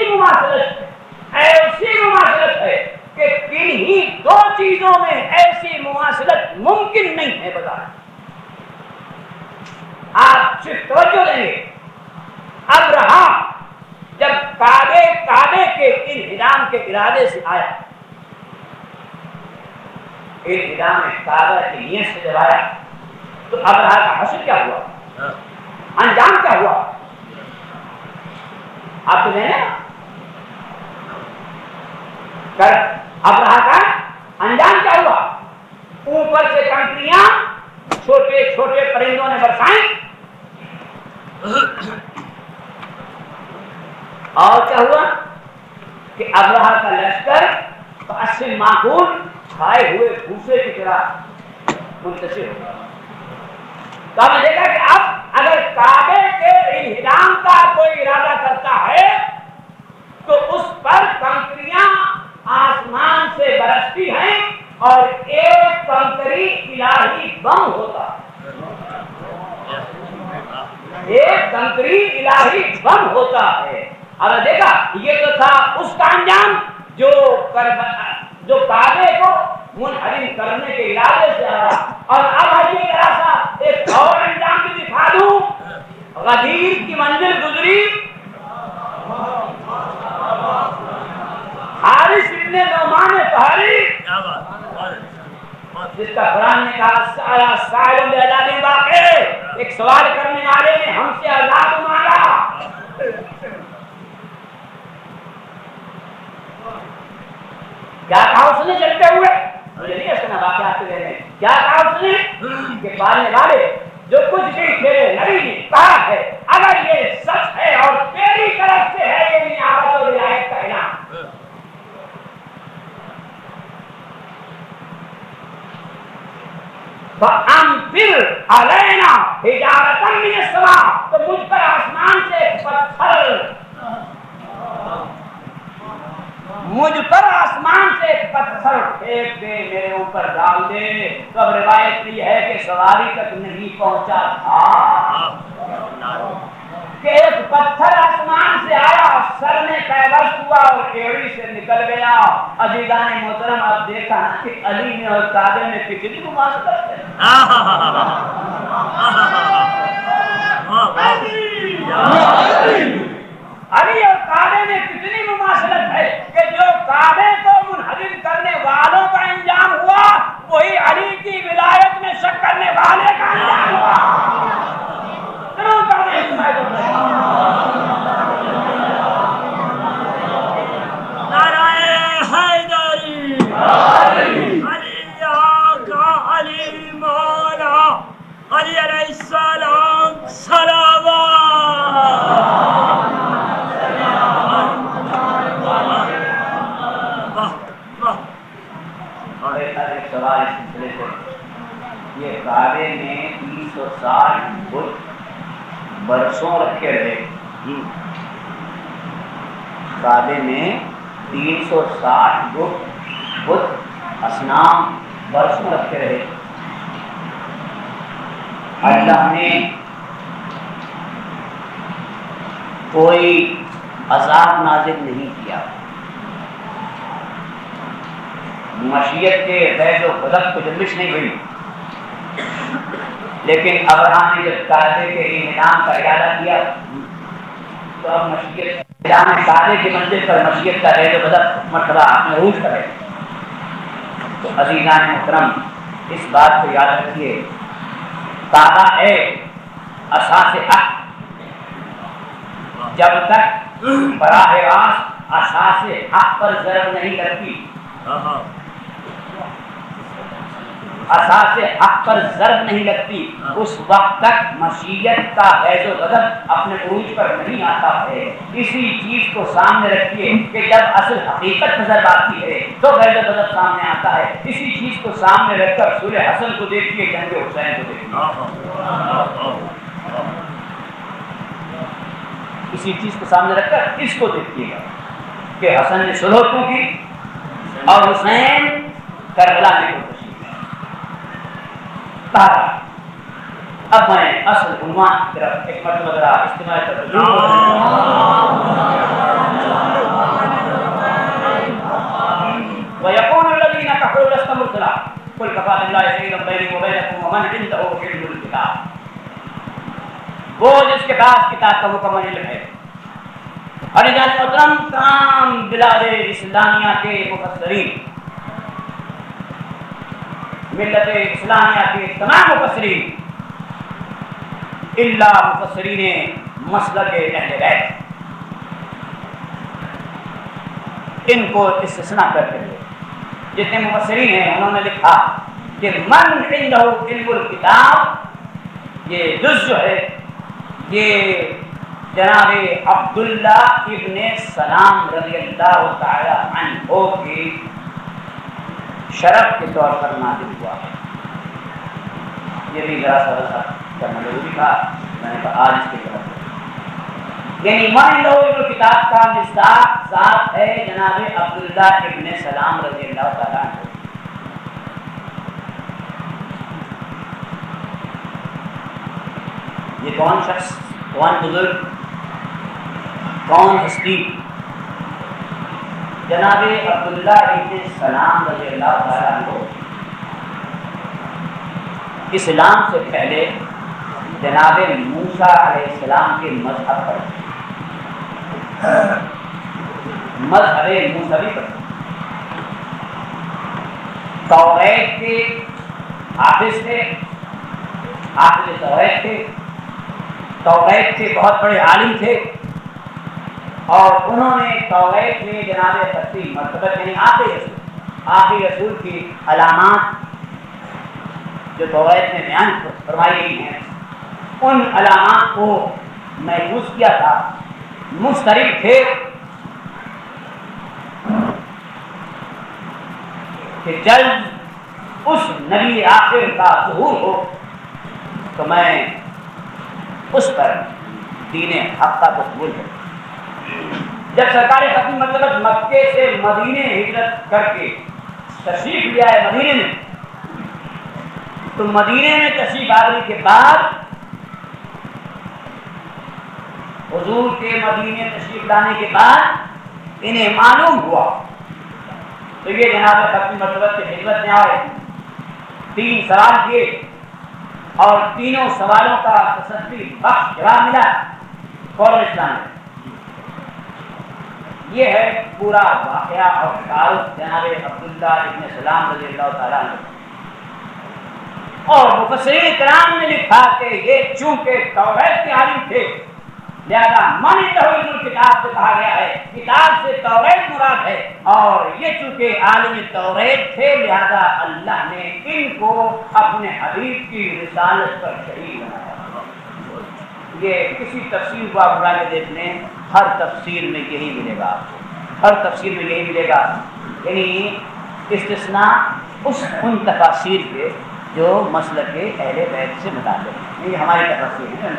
مماثلت ہے کہ کنہی دو چیزوں میں ایسی مماثلت ممکن نہیں ہے. بتا آپ صرف توجہ دیں گے. اب رہا جب کعبے کے انہدام کے ارادے سے آیا، انہدام کعبہ کی نیت سے جب آیا تو ابرہہ کا حشر کیا ہوا، انجام کیا ہوا؟ آپ کو دینا کر ابرہہ کا انجام کیا ہوا؟ اوپر سے کنکریاں چھوٹے چھوٹے پرندوں نے برسائیں، اور کیا ہوا کہ ابرہہ کا لشکر اصل معقول کھائے ہوئے بھوسے کی طرح منتشر ہو گیا. تو ہم نے دیکھا کہ اب اگر کعبے کے انہدام کا کوئی ارادہ کرتا ہے تو اس پر کنکریاں آسمان سے برستی ہیں اور ایک کنکری الہی بم ہوتا ہے، ایک کنکری الہی بم ہوتا ہے. اب دیکھا یہ تو تھا اس کا انجام جو کعبے کو منہدم کرنے کے ارادے سے آیا. اور اب ہمیں ذرا سا ایک اور انجام بھی دکھا دوں. غدیر کی منزل گزری، حارث ابن نعمان طہری جس کا قرآن نے کہا سائل بعذاب واقع، ایک سوال کرنے والے نے ہم سے عذاب مانگا. کیا کہا اس نے چلتے ہوئے؟ مجھے نہیں سنا واقعات کے بارے میں. کیا کہا اس نے کہ پالنے والے جو کچھ بھی تیرے نبی نے کہا ہے اگر یہ سچ ہے اور تیری طرف سے ہے یہ نعمت اور رعایت کا انعام، فَأَمْطِرْ عَلَيْنَا حِجَارَةً مِّنَ السَّمَاءِ، تو مجھ پر آسمان سے ایک پتھر پھینک دے، میرے اوپر ڈال دے. تو اب روایت یہ ہے کہ سواری تک نہیں پہنچا تھا کہ ایک پتھر آسمان سے آیا، سر میں پیوست ہوا اور ایڑی سے نکل گیا. عزیزان محترم، اب دیکھا نا کہ علی نے اور کعبے میں کتنی مماثلت ہے. علی اور کعبے میں کتنی مماثلت ہے کہ جو کعبے کو منہدم کرنے والوں کا انجام ہوا وہی علی کی ولایت میں شک کرنے والے کا انجام ہوا. نعرہ حیدری، علی آقا، علی مولا، علی علیہ السلام صلوات. رکھے رہے. کعبے میں 360 بت اصنام برسوں رکھے رہے. اللہ نے کوئی عذاب نازل نہیں کیا. مشیت کے فیض و قدرت کو جنبش نہیں ہوئی. لیکن ابراہیم نے جب کعبے کے انعام کا ارادہ کیا تو اب مشیت کعبے کی منزل پر مشیت کا فیض و قدرت مرتبہ اپنے عروج کرے. تو عزیزان محترم اس بات کو یاد رکھیے، کعبہ ہے اساس حق. جب تک براہ راست اساس حق پر ضرب نہیں کرتی، اساس حق پر ضرب نہیں لگتی، اس وقت تک مشیت کا فیض و غضب اپنے عروج پر نہیں آتا ہے. اسی چیز کو سامنے رکھیے کہ جب اصل حقیقت نظر آتی ہے تو فیض و غضب سامنے آتا ہے. اسی چیز کو سامنے رکھ کر سورہ حسن کو دیکھیے، جنگ حسین کو دیکھیے. اسی چیز کو سامنے رکھ کر اس کو دیکھیے گا کہ حسن نے صلح کیوں کی اور حسین کربلا میں کو تارا. اب میں اصل عنوان کی طرف ایک مرتبہ ذرا استعمال کرتا وَيَقُولُ الَّذِينَ كَفَرُوا لَسْتَ مُرْسَلًا قُلْ كَفَىٰ بِاللَّهِ شَهِيدًا بَيْنِي وَبَيْنَكُمْ وَمَنْ عِندَهُ عِلْمُ الْكِتَابِ. وہ جس کے پاس کتاب کا مکمل علم ہے. اور جان محترم تمام بلاد اسلامیہ کے مفسرین، ملت اسلامیہ کے تمام مفسرین الا مفسرین مسلک اہل بیت، ان کو استثناء کرتے ہوئے جتنے مفسرین ہیں انہوں نے لکھا کہ من عنده علم الکتاب، یہ جز جو ہے یہ جناب عبداللہ ابن سلام رضی اللہ تعالی عنہ کی شرف کے طور پر نازل ہوا ہے. یہ بھی ذرا سا کرنا ضروری تھا، میں نے کہا آج اس کی طرف. یعنی من لوگ کتاب کا مصداق ذات ہے جناب عبداللہ ابن سلام رضی اللہ تعالیٰ عنہ. یہ کون شخص، کون بزرگ، کون ہستی؟ جناب عبداللہ ابن سلام رضی اللہ تعالیٰ عنہ اسلام سے پہلے جناب موسیٰ علیہ السلام کے مذہب پر مذہب موسوی پر توریت کے حافظ تھے، حافظ توریت تھے، توریت کے بہت بڑے عالم تھے. اور انہوں نے توریت میں جناب خطی مرتبہ یعنی آخری رسول کی علامات جو توریت میں بیان فرمائی گئی ہیں ان علامات کو محفوظ کیا تھا. مشترک تھے کہ جلد اس نبی آخر کا ظہور ہو تو میں اس پر دین حق کا قبول کروں. جب سرکار ختم مطلب مکے سے مدینے ہجرت کر کے تشریف لیا ہے مدینے میں، تو مدینے میں تشریف آنے کے بعد حضور کے مدینے تشریف لانے کے بعد انہیں معلوم ہوا تو یہ جناب ختم مطلب کے خدمت میں آئے، 3 سوال کیے اور تینوں سوالوں کا تسلی بخش جواب ملا فوراً اسلام میں. یہ ہے پورا واقعہ اور تعارف جناب عبداللہ ابن سلام رضی اللہ تعالیٰ عنہ. اور مفسرین کرام نے لکھا کہ یہ چونکہ توریت کے عالم تھے لہذا من علم الکتاب سے کہا گیا ہے، کتاب سے توریت مراد ہے. اور یہ چونکہ عالم توریت تھے لہذا اللہ نے ان کو اپنے حبیب کی رسالت پر شہید بنایا. یہ کسی تفسیر کو آپ اٹھا کے دیکھ لیں، ہر تفسیر میں یہی ملے گا آپ کو، ہر تفسیر میں یہی ملے گا. یعنی استثناء ان تفاسیر کے جو مسلک اہل بیت سے متعلق ہیں. یہ ہماری تفسیر ہے.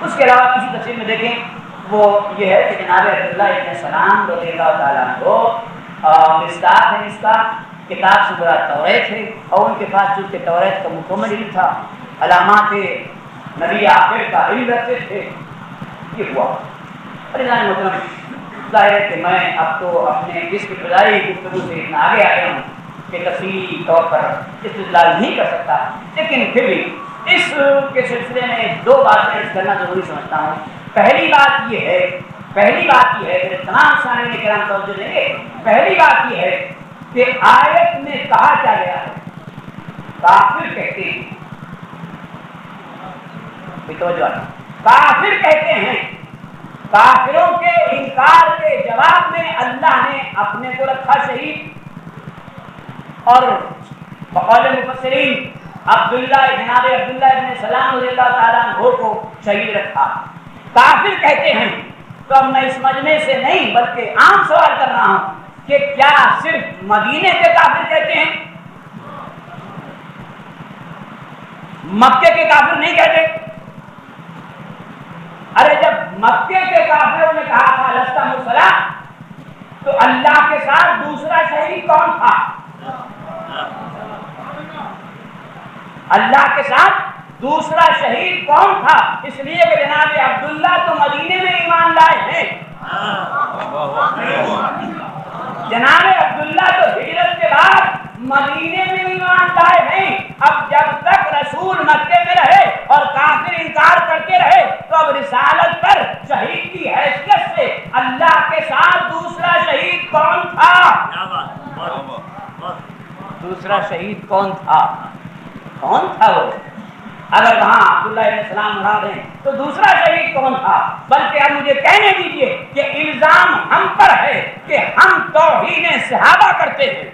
اس کے علاوہ کسی تفسیر میں دیکھیں وہ یہ ہے کہ جناب عبداللہ ابن سلام رضی اللہ تعالیٰ عنہ مصداق ہے، اس کا کتاب سے برا توریت ہے، اور ان کے پاس چونکہ توریت کا مکمل علم تھا، علامات نبی آخر کا علم رکھتے تھے، یہ ہوا۔ اور جناب محترم، ظاہر ہے کہ میں اب تو اپنے اس ابتدائی گفتگو سے اتنا آگے آ گیا ہوں کہ تفصیلی طور پر استدلال نہیں کر سکتا، لیکن پھر بھی اس کے سلسلے میں دو باتیں عرض کرنا ضروری سمجھتا ہوں۔ پہلی بات یہ ہے کہ تمام سامعین کرام توجہ دیں گے، پہلی بات یہ ہے کہ آیت میں کہا کیا گیا ہے؟ کافر کہتے ہیں، کافر کہتے ہیں، کافروں کے انکار کے جواب میں اللہ نے اپنے کو رکھا شہید، اور بقول مفسرین جناب عبداللہ ابن سلام رضی اللہ تعالیٰ عنہ کو شہید رکھا۔ کافر کہتے ہیں، تو اب میں اس مجمع سے نہیں بلکہ عام سوال کر رہا ہوں کہ کیا صرف مدینے کے کافر کہتے ہیں؟ مکے کے کافر نہیں کہتے؟ ارے جب مکے کے کافروں نے کہا تھا لست مرسلا، تو اللہ کے ساتھ دوسرا شہید کون تھا؟ اللہ کے ساتھ دوسرا شہید کون تھا؟ اس لیے کہ جناب عبداللہ تو مدینے میں ایمان لائے ہیں، جناب عبداللہ تو ہجرت کے بعد مدینے میں ایمان لائے ہیں۔ اب جب تک رسول مکے میں رہے اور کافر انکار کرتے رہے تو اب رسالت پر شہید کی حیثیت سے اللہ کے ساتھ دوسرا شہید کون تھا؟ دوسرا شہید کون تھا؟ کون تھا وہ؟ اگر وہاں عبداللہ ابن سلام مراد ہیں تو دوسرا شہید کون تھا؟ بلکہ اب مجھے کہنے دیجئے کہ الزام ہم پر ہے کہ ہم توہین صحابہ کرتے ہیں،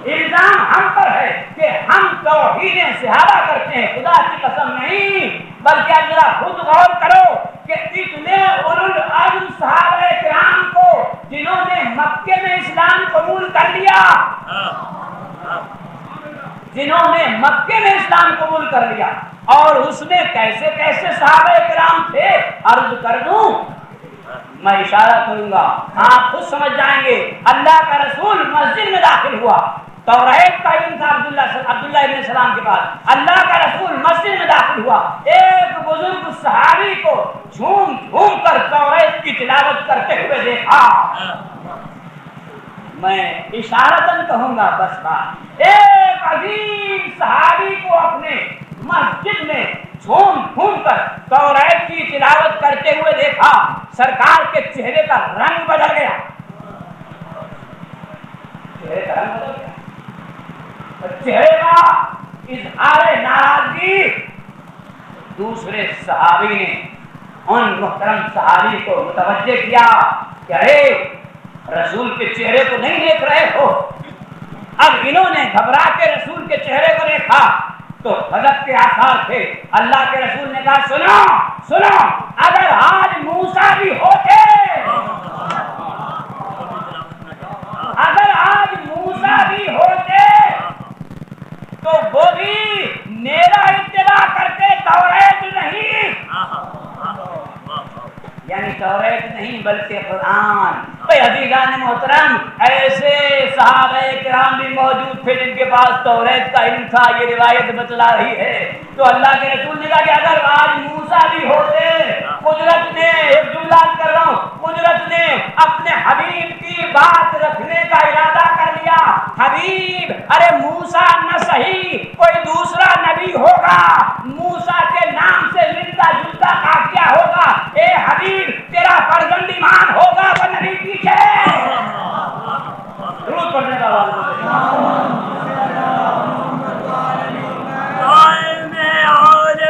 الزام ہم پر ہے کہ ہم توہین صحابہ کرتے ہیں۔ خدا کی قسم نہیں، بلکہ اب ذرا خود غور کرو کہ اتنے اولوالعزم صحابہ کرام کو جنہوں نے مکے میں اسلام قبول کر لیا، جنہوں نے مکے میں اسلام قبول کر لیا، اور اس میں کیسے کیسے صحابہ کرام تھے عرض کر دوں، میں اشارہ کروں گا آپ خود سمجھ جائیں گے۔ اللہ کا رسول مسجد میں داخل ہوا، توریت کا علم تھا عبداللہ ابن سلام کے پاس، اللہ کا رسول مسجد میں داخل ہوا، ایک بزرگ صحابی کو جھوم جھوم کر توریت کی تلاوت کرتے ہوئے دیکھا۔ میں اشارتاً کہوں گا بس بات، ایک عظیم صحابی کو اپنے مسجد میں جھوم جھوم کر توریت کی تلاوت کرتے ہوئے دیکھا، سرکار کے چہرے کا رنگ بدل گیا، چہرے کا رنگ بدل گیا، چہرے کا اظہار ناراضگی۔ دوسرے صحابی نے ان محترم صحابی کو متوجہ کیا کہ ارے رسول کے چہرے کو نہیں دیکھ رہے ہو؟ اب انہوں نے گھبرا کے رسول کے چہرے کو دیکھا تو غضب کے آثار تھے۔ اللہ کے رسول نے کہا سنو سنو، اگر آج موسیٰ بھی ہوتے، اگر آج موسیٰ بھی ہوتے تو وہ بھی میرا اتباع کرتے، توریت نہیں، یعنی توریت نہیں بلکہ قرآن۔ عزیزان محترم، ایسے صحابہ کرام بھی موجود تھے جن کے پاس توریت کا علم تھا، یہ روایت بتلا رہی ہے۔ تو اللہ کے رسول نے کہا کہ اگر آج موسیٰ بھی ہوتے، قدرت نے، کر رہا ہوں، قدرت نے اپنے حبیب کی بات رکھنے کا ارادہ کر لیا۔ حبیب، ارے موسیٰ نہ صحیح کوئی دوسرا نبی ہوگا، موسیٰ کے نام سے ملتا جلتا کیا ہوگا، اے حبیب تیرا فرزند ایمان ہوگا وہ نبی کی جائے۔ درود پڑھنے کا آواز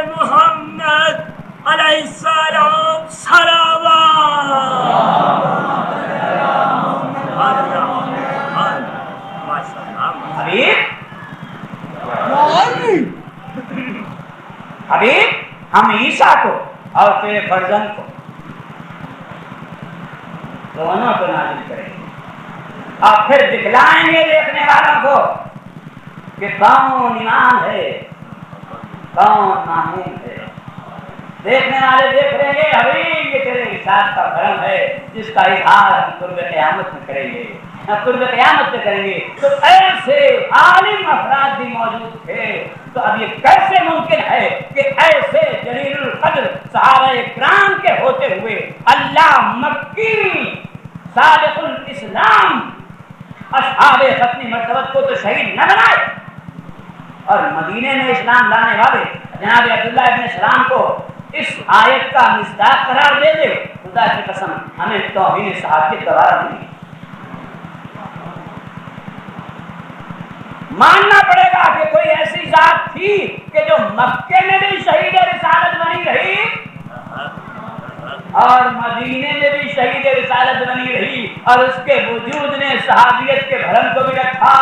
محمد علیہ السلام صلوات۔ حبیب ہم عیسیٰ کو اور تیرے فرزند کو دونوں کو نازل کریں گے، اور پھر دکھلائیں گے دیکھنے والوں کو کہ کون ایمان ہے کون معمول ہے؟ دیکھنے والے دیکھ رہے ہیں حبیب یہ تیرے ارشاد کا کرم ہے جس کا اظہار ہم قرب قیامت میں کریں گے، قرب قیامت میں کریں گے۔ تو ایسے عالم افراد بھی موجود تھے، تو اب یہ کیسے ممکن ہے کہ ایسے جلیل القدر صحابہ کرام کے ہوتے ہوئے اللہ مکی صادق الاسلام اصحاب ختمی مرتبت کو تو شہید نہ بنائے، اور مدینے میں اسلام لانے والے جناب عبداللہ ابن سلام کو اس آیت کا مصداق قرار دے دے، خدا کی قسم ہمیں توہین صحابیت دوبارہ نہیں ماننا پڑے گا کہ کوئی ایسی ذات تھی کہ جو مکے میں بھی شہید رسالت بنی رہی اور مدینے میں بھی شہید رسالت بنی رہی، اور اس کے وجود نے صحابیت کے بھرم کو بھی رکھا،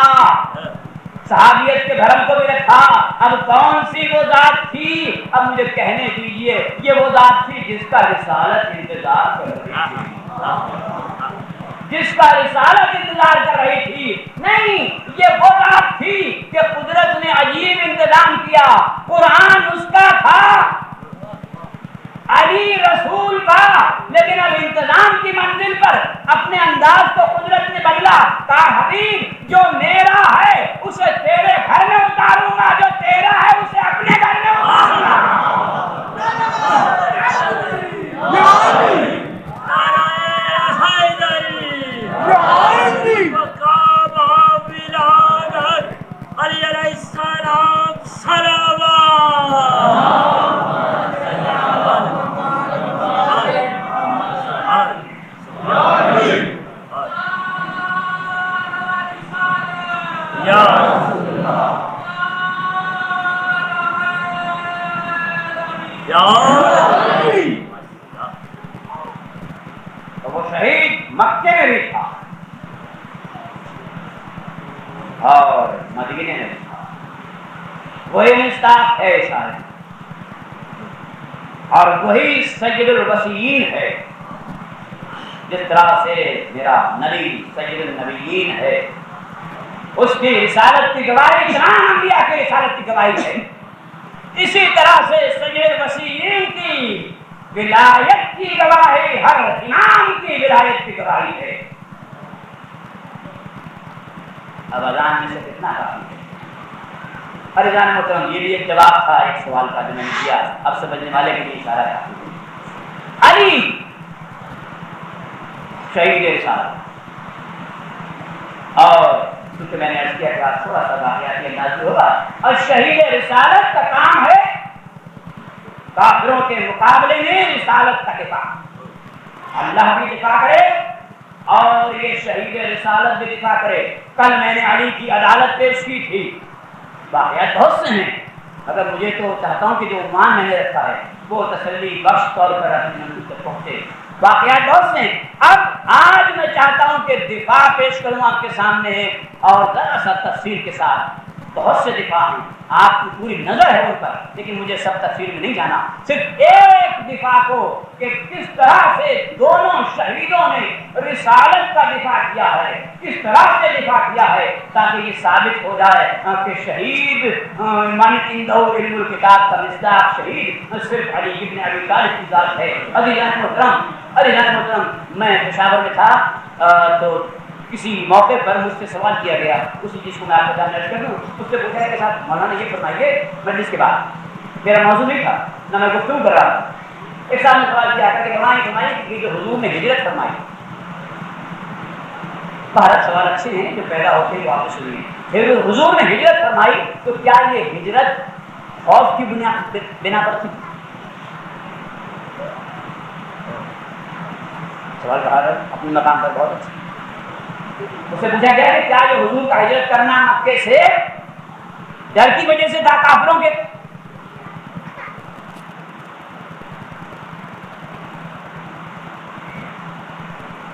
صحابیت کے دھرم کو بھی رکھا۔ اب کون سی وہ ذات تھی؟ اب مجھے کہنے دیجئے، یہ وہ ذات تھی جس کا رسالت انتظار کر رہی تھی، جس کا رسالت انتظار کر رہی تھی۔ نہیں، یہ وہ ذات تھی کہ قدرت نے عجیب انتظام کیا، قرآن اس کا تھا، علی رسول کا، لیکن اب انتظام کی منزل پر اپنے انداز کو قدرت نے بدلا، کہا حبیب جو میرا ہے اسے تیرے گھر میں اتاروں گا، جو تیرا ہے اسے اپنے گھر میں اتاروں گا۔ علی علیہ السلام صلوات۔ تو وہ شہید مکے میں بھی تھا اور مدینے میں بھی تھا، وہی مصداق ہے سارے، اور وہی سید الوصیین ہے، جس طرح سے میرا نبی سید النبیین ہے، اس کی رسالت کی گواہی تمام انبیاء کی رسالت کی گواہی ہے، اسی طرح سے سید الوصیین کی ولایت کی گواہی ہر امام کی ولایت کی گواہی ہے۔ اب اذان میں سے کتنا کافی ہے؟ ارے جان محترم، یہ بھی ایک جواب تھا ایک سوال کا جو میں نے کیا، اب سمجھنے والے کے لیے اشارہ کافی ہے۔ علی شہید رسالت، اور کیونکہ میں نے عرض کیا کہ آپ تھوڑا سا واقعاتی انداز ہوگا، اور شہید رسالت کا کام ہے کافروں کے مقابلے میں رسالت کا دفاع، اللہ بھی دفاع کرے اور یہ شہید رسالت بھی دفاع کرے۔ کل میں نے علی کی عدالت پیش کی تھی، واقعات بہت سے ہیں، اگر مجھے تو چاہتا ہوں کہ جو عنوان میں نے رکھا ہے وہ تسلی بخش طور پر اپنی منزل تک پہنچے، واقعات بہت سے ہیں۔ اب آج میں چاہتا ہوں کہ دفاع پیش کروں آپ کے سامنے ہے، اور ذرا سا تفصیل کے ساتھ، بہت سے دفاع ہیں، آپ کی پوری نظر ہے ان پر، لیکن مجھے سب تفصیل میں نہیں جانا، صرف ایک دفاع کو کہ کس طرح سے دونوں شہیدوں نے رسالت کا دفاع کیا ہے، کس طرح سے دفاع کیا ہے، تاکہ یہ ثابت ہو جائے کہ شہید من عنده علم الکتاب کا مصداق شہید صرف علی ابن ابی طالب کی ذات ہے۔ عزیزان محترم، میں پشاور میں تھا تو کسی موقع پر مجھ سے سوال کیا گیا، اسی چیز کو میں آپ کو جاننا کر دوں، اس سے پوچھا کہ صاحب مولانا یہ فرمائیے مجلس کے بعد، میرا موضوع نہیں تھا نہ میں گفتگو کر رہا تھا، ایک صاحب نے سوال کیا کہ فرمائیے کہ جو حضور نے ہجرت فرمائی، بہت سوال اچھے ہیں جو پیدا ہوتے ہیں واپس ہوئی، پھر حضور نے ہجرت فرمائی تو کیا یہ ہجرت خوف کی بنا پر تھی؟ سوال کہا اپنے مقام پر بہت اچھا، اس سے پوچھا گیا کہ کیا یہ حضور کا ہجرت کرنا مکے سے ڈر کی وجہ سے تھا کافروں کے؟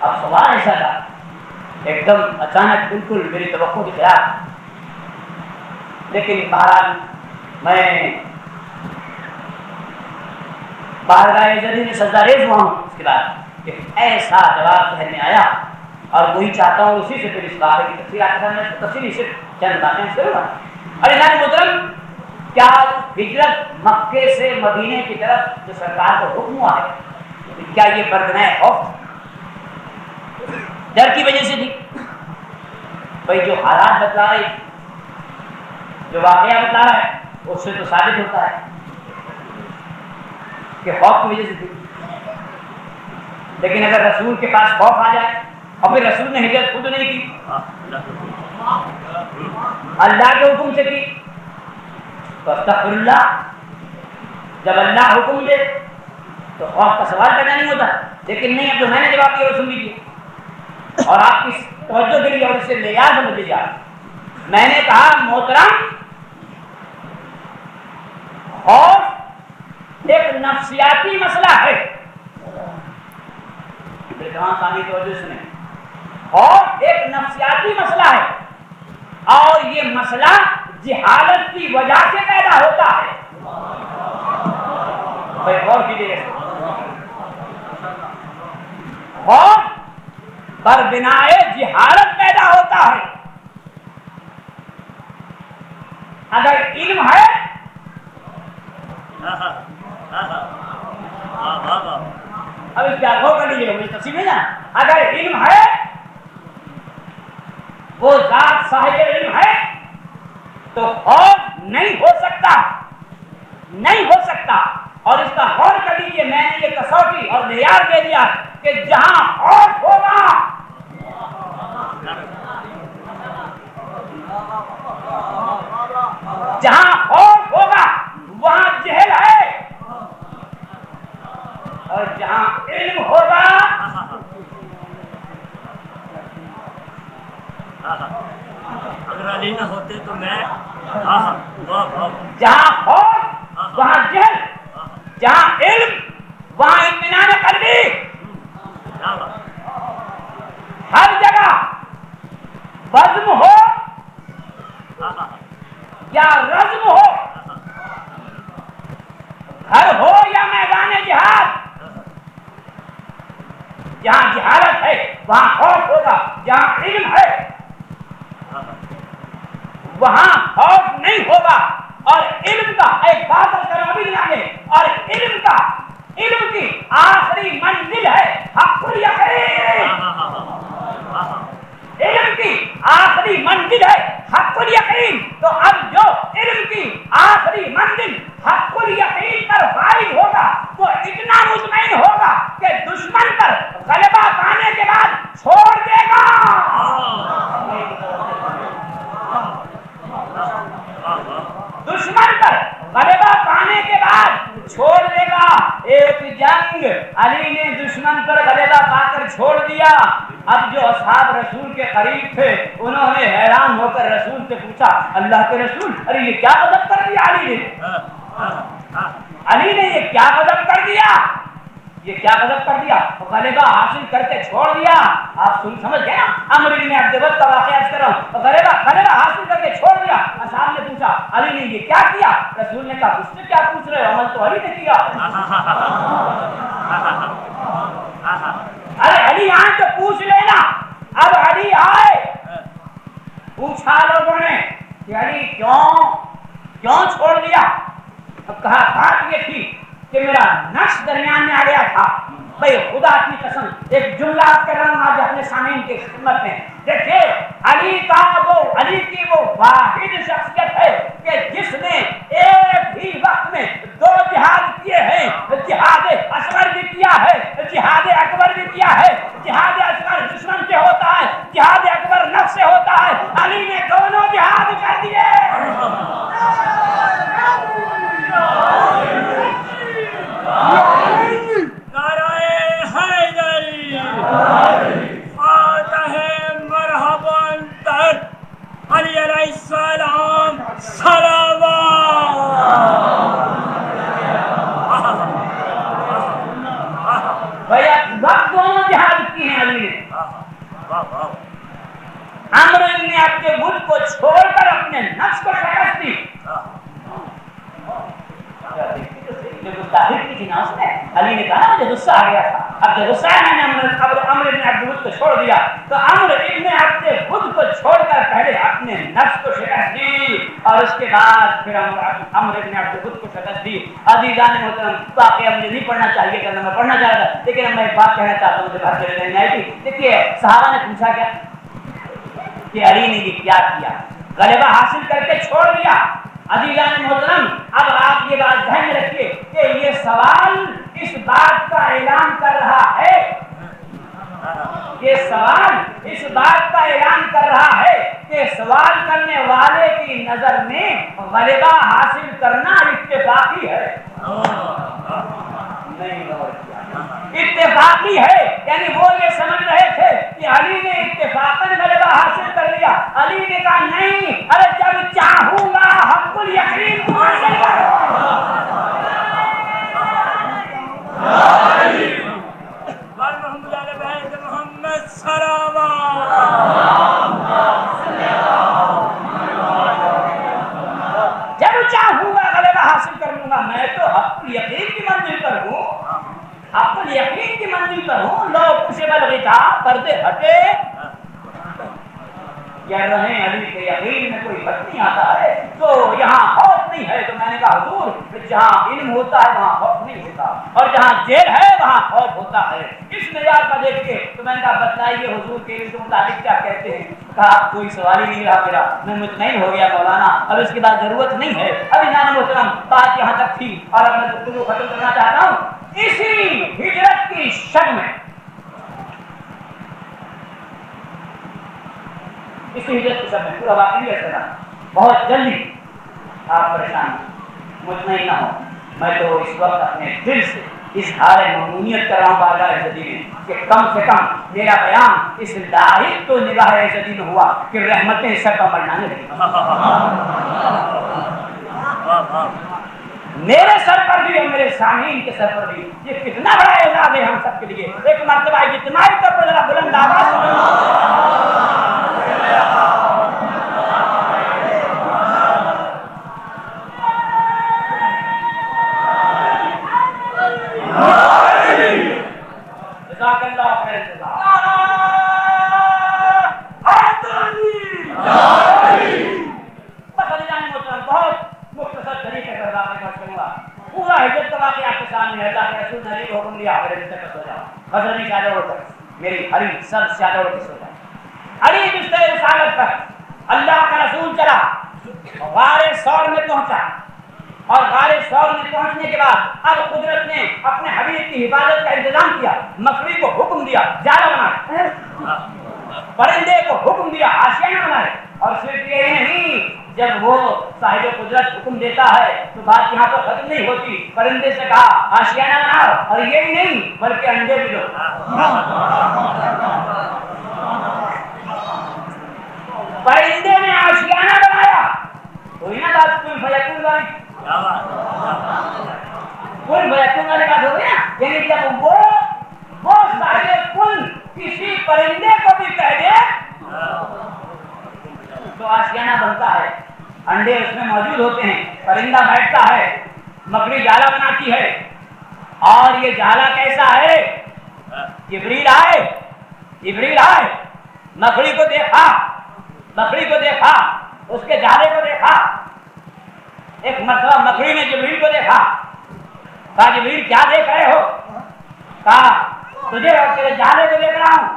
اب سوال ایسا تھا ایک دم اچانک، بالکل میری توقع کے خلاف، لیکن بہرحال میں بارگاہ عزت میں سجدہ ریز ہوا ہوں اس کے بعد کہ ایسا جواب ذہن میں آیا، اور وہی چاہتا ہوں اسی سے پھر اس واقعے کی تفصیل آپ کے سامنے تفصیلی صرف چند باتیں کروں گا۔ اور محترم، کیا ہجرت مکے سے مدینے کی طرف جو سرکار کو حکم ہوا ہے، کیا یہ بردنائے خوف ڈر کی وجہ سے تھی؟ بھائی جو حالات بتلا رہے، جو واقعہ بتلا رہا ہے، اس سے تو ثابت ہوتا ہے کہ خوف کی وجہ سے تھی۔ لیکن اگر رسول کے پاس خوف آ جائے اور پھر رسول نے ہجرت خود نہیں کی، اللہ کے حکم سے کی، تو استغفر اللہ، جب اللہ حکم دے تو خوف کا سوال پیدا نہیں ہوتا۔ لیکن نہیں، اب جو میں نے جواب دیا وہ سن لیجیے اور آپ کی توجہ کے لیے اور اس سے معیار سمجھ لیجیے۔ میں نے کہا محترم، خوف ایک نفسیاتی مسئلہ ہے۔ توجہ سنیں، خوف ایک نفسیاتی مسئلہ ہے اور یہ مسئلہ جہالت کی وجہ سے پیدا ہوتا ہے۔ بھائی غور کیجیے، خوف بر بنائے جہالت پیدا ہوتا ہے۔ اگر علم ہے، اب اس کا غور کر لیجیے، مجھے تفصیل نہیں جانا۔ اگر علم ہے، وہ ذات صاحب علم ہے، تو خوف نہیں ہو سکتا، نہیں ہو سکتا۔ اور اس کا غور کر لیجیے، میں نے یہ کسوٹی اور معیار دے دیا کہ جہاں خوف ہوگا، جہاں خوف ہوگا وہاں جہل ہے، اور جہاں علم ہوگا اگر علی نہ ہوتے تو میں جہاں خوف وہاں جہل، جہاں علم وہاں اطمینان قلبی۔ ہر جگہ بزم ہو یا رزم ہو، گھر ہو یا میدان جہاد، جہاں جہالت ہے وہاں خوف ہوگا، جہاں علم ہے وہاں خوف نہیں ہوگا۔ اور علم کا ایک بات کرو ابھی آگے، اور علم کی آخری منزل ہے حق الیقین۔ علم کی آخری منزل ہے حق الیقین۔ تو اب جو علم کی آخری منزل حق الیقین پر فائز ہوگا وہ اتنا مطمئن ہوگا کہ دشمن پر غلبہ پانے کے بعد چھوڑ دے گا۔ دشمن پر غلبہ پانے کے بعد چھوڑ دے گا۔ ایک جنگ علی نے دشمن پر غلبہ پا کر چھوڑ دیا۔ اب جو اصحاب رسول کے قریب تھے انہوں نے حیران ہو کر رسول سے پوچھا، اللہ کے رسول، ارے یہ کیا غضب کر دیا علی نے یہ کیا غضب کر دیا، یہ کیا غضب کر دیا، غلبہ حاصل کر کے چھوڑ دیا۔ آپ سمجھ گئے نا، عمرو بن عبد الوهاب کا واقعہ کر رہا ہوں، غلبہ حاصل کر کے چھوڑ دیا۔ اصحاب نے پوچھا علی نے یہ کیا کیا، رسول نے کہا اس سے کیا پوچھ رہے ہو، عمل تو علی نے کیا۔ ارے علی آئے تو پوچھ لینا۔ اب علی آئے، پوچھا لوگوں نے کہ علی کیوں چھوڑ دیا؟ اب کہا بات یہ تھی کہ میرا نقش درمیان میں آ گیا تھا۔ بھائی خدا کی قسم ایک جملہ آپ کر رہا ہوں آج اپنے سامعین کی خدمت میں، دیکھیے علی کی وہ واحد شخصیت ہے کہ جس نے ایک ہی وقت میں دو جہاد کیے ہیں، جہاد اصغر بھی کیا ہے، جہاد اکبر بھی کیا ہے۔ جہاد اصغر دشمن سے ہوتا ہے، جہاد اکبر نفس سے ہوتا ہے، علی نے دونوں جہاد کر دیے۔ علی علیہ السلام صلوات۔ بھائی وقت دونوں جہاد کی ہیں علی نے۔ عمرو نے اپنے ملک کو چھوڑ کر اپنے نفس کو شکست دی۔ علی نے کہا مجھے غصہ آ گیا تھا، اب جب حسین نے عمرو بن عبد الود کو چھوڑ دیا تو عمرو بن عبد الود کو چھوڑ کر پہلے اپنے نفس کو شکست دی اور اس کے بعد پھر عمرو بن عبد الود کو شکست دی. عزیزان محترم واقعہ مجھے نہیں پڑھنا چاہیے کرنا میں پڑھنا چاہ رہا تھا لیکن میں ایک بات کہنا چاہتا ہوں جو بات چلے میں آئی تھی. دیکھیے صحابہ نے پوچھا کیا کہ علی نے یہ کیا کیا غلبہ حاصل کر کے چھوڑ دیا. عزیزان محترم اب آپ یہ بات ذہن میں رکھیے کہ یہ سوال اس بات کا اعلان کر رہا ہے یہ سوال اس بات کا اعلان کر رہا ہے کہ سوال کرنے والے کی نظر میں غلبہ حاصل کرنا اتفاقی ہے. نہیں اتفاقی ہے یعنی وہ یہ سمجھ رہے تھے کہ علی نے اتفاقاً غلبہ حاصل کر لیا. علی نے کہا نہیں ارے جب چاہوں گا حق الیقین جب چاہوں گا غلبہ حاصل کر لوں گا. میں تو حق الیقین کی منزل پر ہوں حق الیقین کی منزل پر ہوں. لو کشف الغطاء پردے ہٹے کہہ رہے ہیں علی کے یقین میں کوئی فرق نہیں آتا ہے تو یہاں خوف نہیں ہے. تو میں نے کہا حضور جہاں علم ہوتا ہے وہاں خوف نہیں ہوتا اور جہاں جیل ہے وہاں خوف ہوتا ہے. اس معیار کا دیکھ کے تو میں نے کہا بتلائیے حضور کے علم کے مطابق کیا کہتے ہیں. کہا کوئی سوال ہی نہیں رہا میرا میں مطمئن ہو گیا مولانا اب اس کے بعد ضرورت نہیں ہے. ابھی نان محترم بات یہاں تک تھی اور اب میں گفتگو ختم کرنا چاہتا ہوں. اسی ہجرت کی شب میں اسی ہجرت کے سب میں پورا واقعی ہے سر بہت جلدی آپ پریشان مطمئن نہ ہو. میں تو اس وقت اپنے دل سے اظہار ممنونیت کر رہا ہوں بارگاہ عزتی میں کہ کم سے کم میرا بیان اس لاحق تو نگاہ عزتی میں ہوا کہ رحمتیں سر پر منڈانے لگی. میرے سر پر بھی اور میرے سامعین کے سر پر بھی یہ کتنا بڑا اعزاز ہے ہم سب کے لیے. ایک مرتبہ اجتماعی طور پر ذرا بلند آواز میری ہری سب زیادہ ہری بستر رسالت پر اللہ کا رسول چلا غار ثور میں پہنچا اور غار ثور میں پہنچنے کے بعد اب قدرت نے اپنے حبیب کی حفاظت کا انتظام کیا. مکڑی کو حکم دیا جالا بنا پرندے کو حکم دیا آشیانہ بنائے. اور صرف یہی نہیں جب وہ صاحب قدرت حکم دیتا ہے تو بات یہاں پر ختم نہیں ہوتی. پرندے سے کہا آشیانہ بناؤ اور یہی نہیں بلکہ انڈے بھی دو. پرندے نے آشیانہ بنایا کوئی نہ بات کل فیکون والی بات ہو گئی نا. یعنی جب وہ صاحب کل کسی پرندے کو بھی کہہ دے تو آشیانہ بنتا ہے. انڈے اس میں موجود ہوتے ہیں پرندہ بیٹھتا ہے مکڑی جالا بناتی ہے. اور یہ جالا کیسا ہے؟ جبریل آئے مکڑی کو دیکھا اس کے جالے کو دیکھا. ایک مرتبہ مکڑی نے جبریل کو دیکھا. کہا جبریل کیا دیکھ رہے ہو؟ کہا تجھے اور تیرے جالے کو دیکھ رہا ہوں.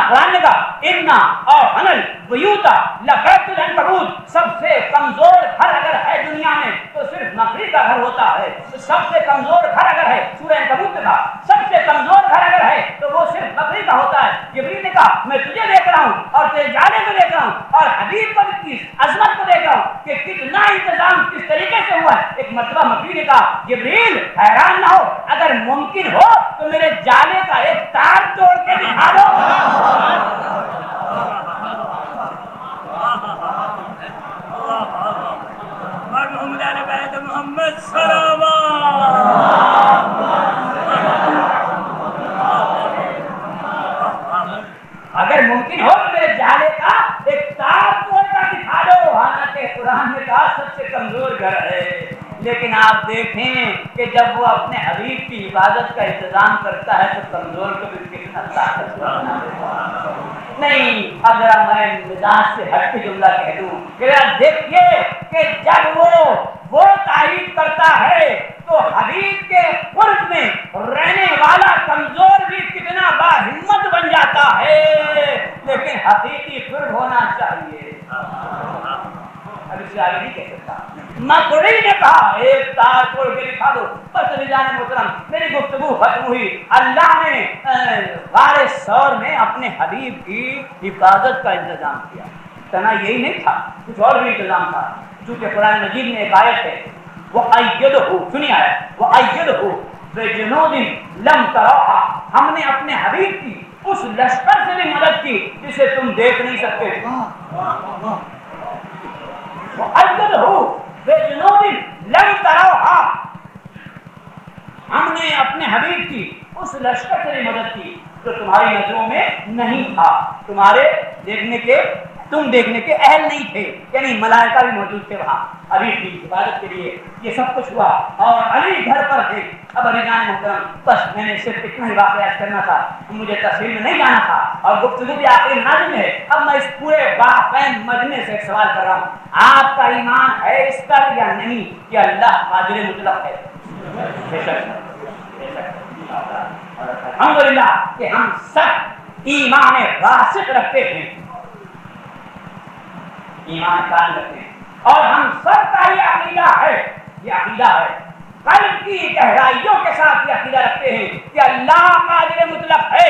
قرآن نے کہا اور حنل بیوتا لقیت العنکبوت سب سے کمزور گھر اگر ہے دنیا میں تو صرف مکڑی کا گھر ہوتا ہے. سب سے کمزور گھر اگر ہے سورہ عنکبوت میں کہا سب سے کمزور گھر اگر ہے تو وہ صرف مکڑی کا ہوتا ہے. جبریل نے کہا میں تجھے دیکھ رہا ہوں اور تیرے جانے کو دیکھ رہا ہوں اور حبیب پر کی عظمت کو دیکھ رہا ہوں کہ کتنا انتظام کس طریقے سے ہوا ہے. ایک مرتبہ مکڑی نے کہا جبریل حیران نہ ہو اگر ممکن ہو تو میرے جالے کا ایک تار توڑ کے دکھا دو. محمد سلام اگر ممکن ہو تو میرے جالے کا ایک تار توڑ کر دکھا دو. حالانکہ قرآن نے کہا سب سے کمزور گھر ہے لیکن آپ دیکھیں کہ جب وہ اپنے حبیب کی حفاظت کا انتظام کرتا ہے تو کمزور کو بھی کتنا طاقتور بنا دیتا ہے۔ نہیں، اگر میں مزاج سے ہٹ کے جملہ کہہ دوں کہ دیکھیے کہ جب وہ تعریف کرتا ہے تو حبیب کے قرب میں رہنے والا کمزور بھی کتنا باہمت بن جاتا ہے، لیکن حقیقی قرب ہونا چاہیے۔ ابھی سے آگے نہیں کہہ سکتا۔ مقری نے کہا ایک تار توڑ کے دکھا دو۔ بس رجان محترم میری گفتگو ختم ہوئی۔ اللہ نے غار ثور میں اپنے حبیب کی حفاظت کا انتظام کیا۔ اتنا یہی نہیں تھا، کچھ اور بھی انتظام تھا، چونکہ قرآن مجید میں ایک آیت ہے وَأَيَّدْهُ، سنی آیت وَأَيَّدْهُ بِجُنُودٍ لَمْ تَرَوْهَا، ہم نے اپنے حبیب کی اس لشکر سے بھی مدد کی جسے تم دیکھ نہیں سکتے۔ وَأَيَّدْهُ بِجُنُودٍ لَمْ تَرَوْهَا، ہم نے اپنے حبیب کی اس لشکر سے بھی مدد کی جو تمہاری نظروں میں نہیں تھا، تم دیکھنے کے اہل نہیں تھے، یعنی ملائکہ بھی موجود تھے وہاں حبیب کی حفاظت کے لیے۔ یہ سب کچھ ہوا اور علی گھر پر تھے۔ اب علی جان محترم بس میں نے صرف اتنا ہی واقعہ کرنا تھا، مجھے تفصیل میں نہیں جانا تھا اور گفتگو بھی آخری نظم ہے۔ اب میں اس پورے باقین مجمع سے ایک سوال کر رہا ہوں، آپ کا ایمان ہے اس پر یا نہیں کہ اللہ قادر مطلق ہے؟ بے شک الحمدللہ کہ ہم سب ایمان راسخ رکھتے ہیں، ایمان قائم رکھتے ہیں، اور ہم سب کا یہ عقیدہ ہے، یہ عقیدہ ہے، قلب کی گہرائیوں کے ساتھ یہ عقیدہ رکھتے ہیں کہ اللہ قادر مطلق ہے،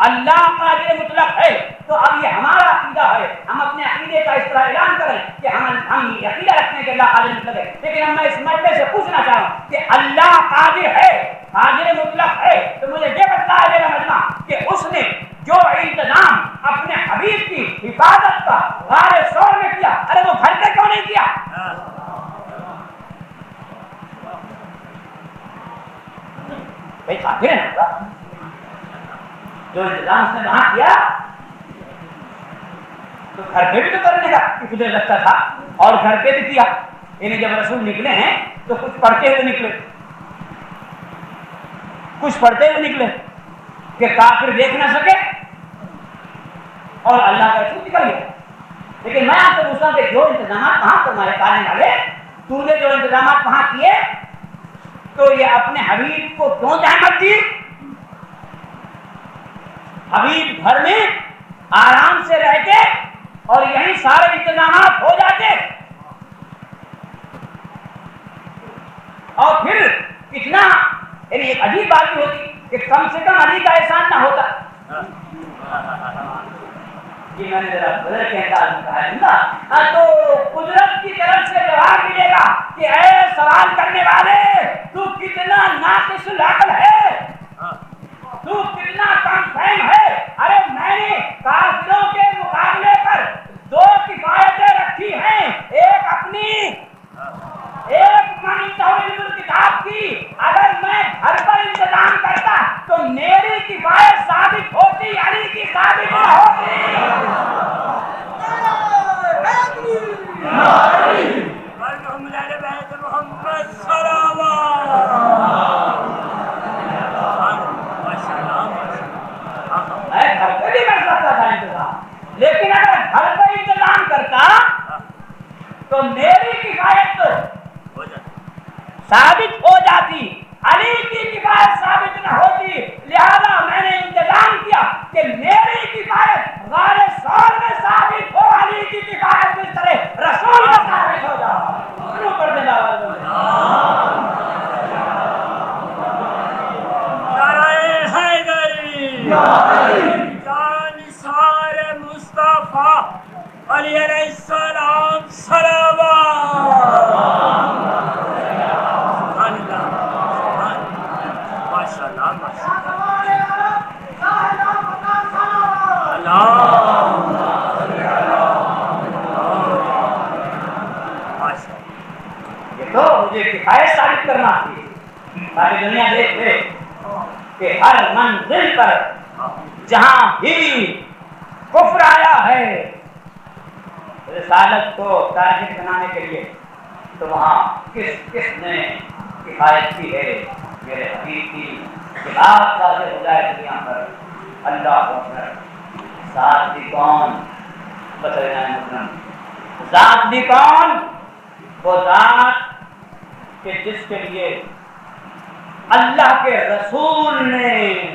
اللہ قادر مطلق ہے۔ تو اب یہ ہمارا عقیدہ ہے، ہم اپنے عقیدے کا اس طرح اعلان کریں کہ ہم یہ عقیدہ رکھتے ہیں کہ اللہ قادر مطلق ہے، لیکن ہم میں اس مرتبے سے پوچھنا چاہوں کہ اللہ قادر ہے، قادر مطلق ہے، تو مجھے یہ بتایا میرا مجمع کہ اس نے جو انتظام اپنے حبیب کی حفاظت کا غار ثور میں کیا، ارے وہ گھر پہ کیوں نہیں کیا؟ بھائی قادر ہے نا، جو انتظام اس نے وہاں کیا تو گھر پہ بھی تو کرنے کا تجھے لگتا تھا، اور گھر پہ بھی کیا۔ یعنی جب رسول نکلے ہیں تو کچھ پڑھتے ہوئے نکلے، کچھ پڑھتے ہوئے نکلے کہ کافر دیکھ نہ سکے اور اللہ کا رسول نکل گیا۔ لیکن میں آپ سے پوچھتا ہوں کہ جو انتظامات وہاں تمہارے کارنے والے تو نے جو انتظامات وہاں کیے تو یہ اپنے حبیب کو کیوں زحمت دی؟ حبیب گھر میں آرام سے رہتے اور یہیں سارے انتظامات ہو جاتے، اور پھر اتنا یعنی ایک عجیب بات بھی ہوتی کہ کم سے کم علی کا احسان نہ ہوتا۔ جی میں نے ذرا بدل کے انداز میں کہا ہے تو قدرت کی طرف سے جواب ملے گا کہ اے سوال کرنے والے تو کتنا ناقص العقل ہے، تو کتنا کم فہم ہے۔ ارے میں نے کافروں کے مقابلے پر دو کفایتیں رکھی ہیں، ایک اپنی، ایک کتاب کی۔ اگر میں گھر پر انتظام کرتا تو میری کفایت ثابت ہوتی، علی کی ثابت نہ ہوتی۔ میں گھر پہ بھی کر سکتا تھا انتظام، لیکن اگر گھر پہ انتظام کرتا تو میری کفایت تو ثابت ہو جاتی، علی کی کفایت ثابت نہ ہوتی۔ لہذا میں نے انتظام کیا کہ میری کفایت غار ثور میں ثابت ہو، علی کی کفایت اس طرح رسول میں ثابت ہو جائے۔ شروع کر دیں نثار مصطفیٰ علی علیہ السلام صلوات۔ یہ تو مجھے کفایت ثابت کرنا تھی تاکہ دنیا دیکھ لے کہ ہر منزل پر جہاں بھی کفر آیا ہے رسالت کو ٹارگٹ بنانے کے لیے تو وہاں کس نے کفایت کی ہے؟ میرے حبیب کی کہ آپ ظاہر ہو جائے دنیا پر اللہ اکبر. ذات بھی کون؟ بتائیں محترم. ذات بھی کون؟ وہ ذات کہ جس کے لیے اللہ کے رسول نے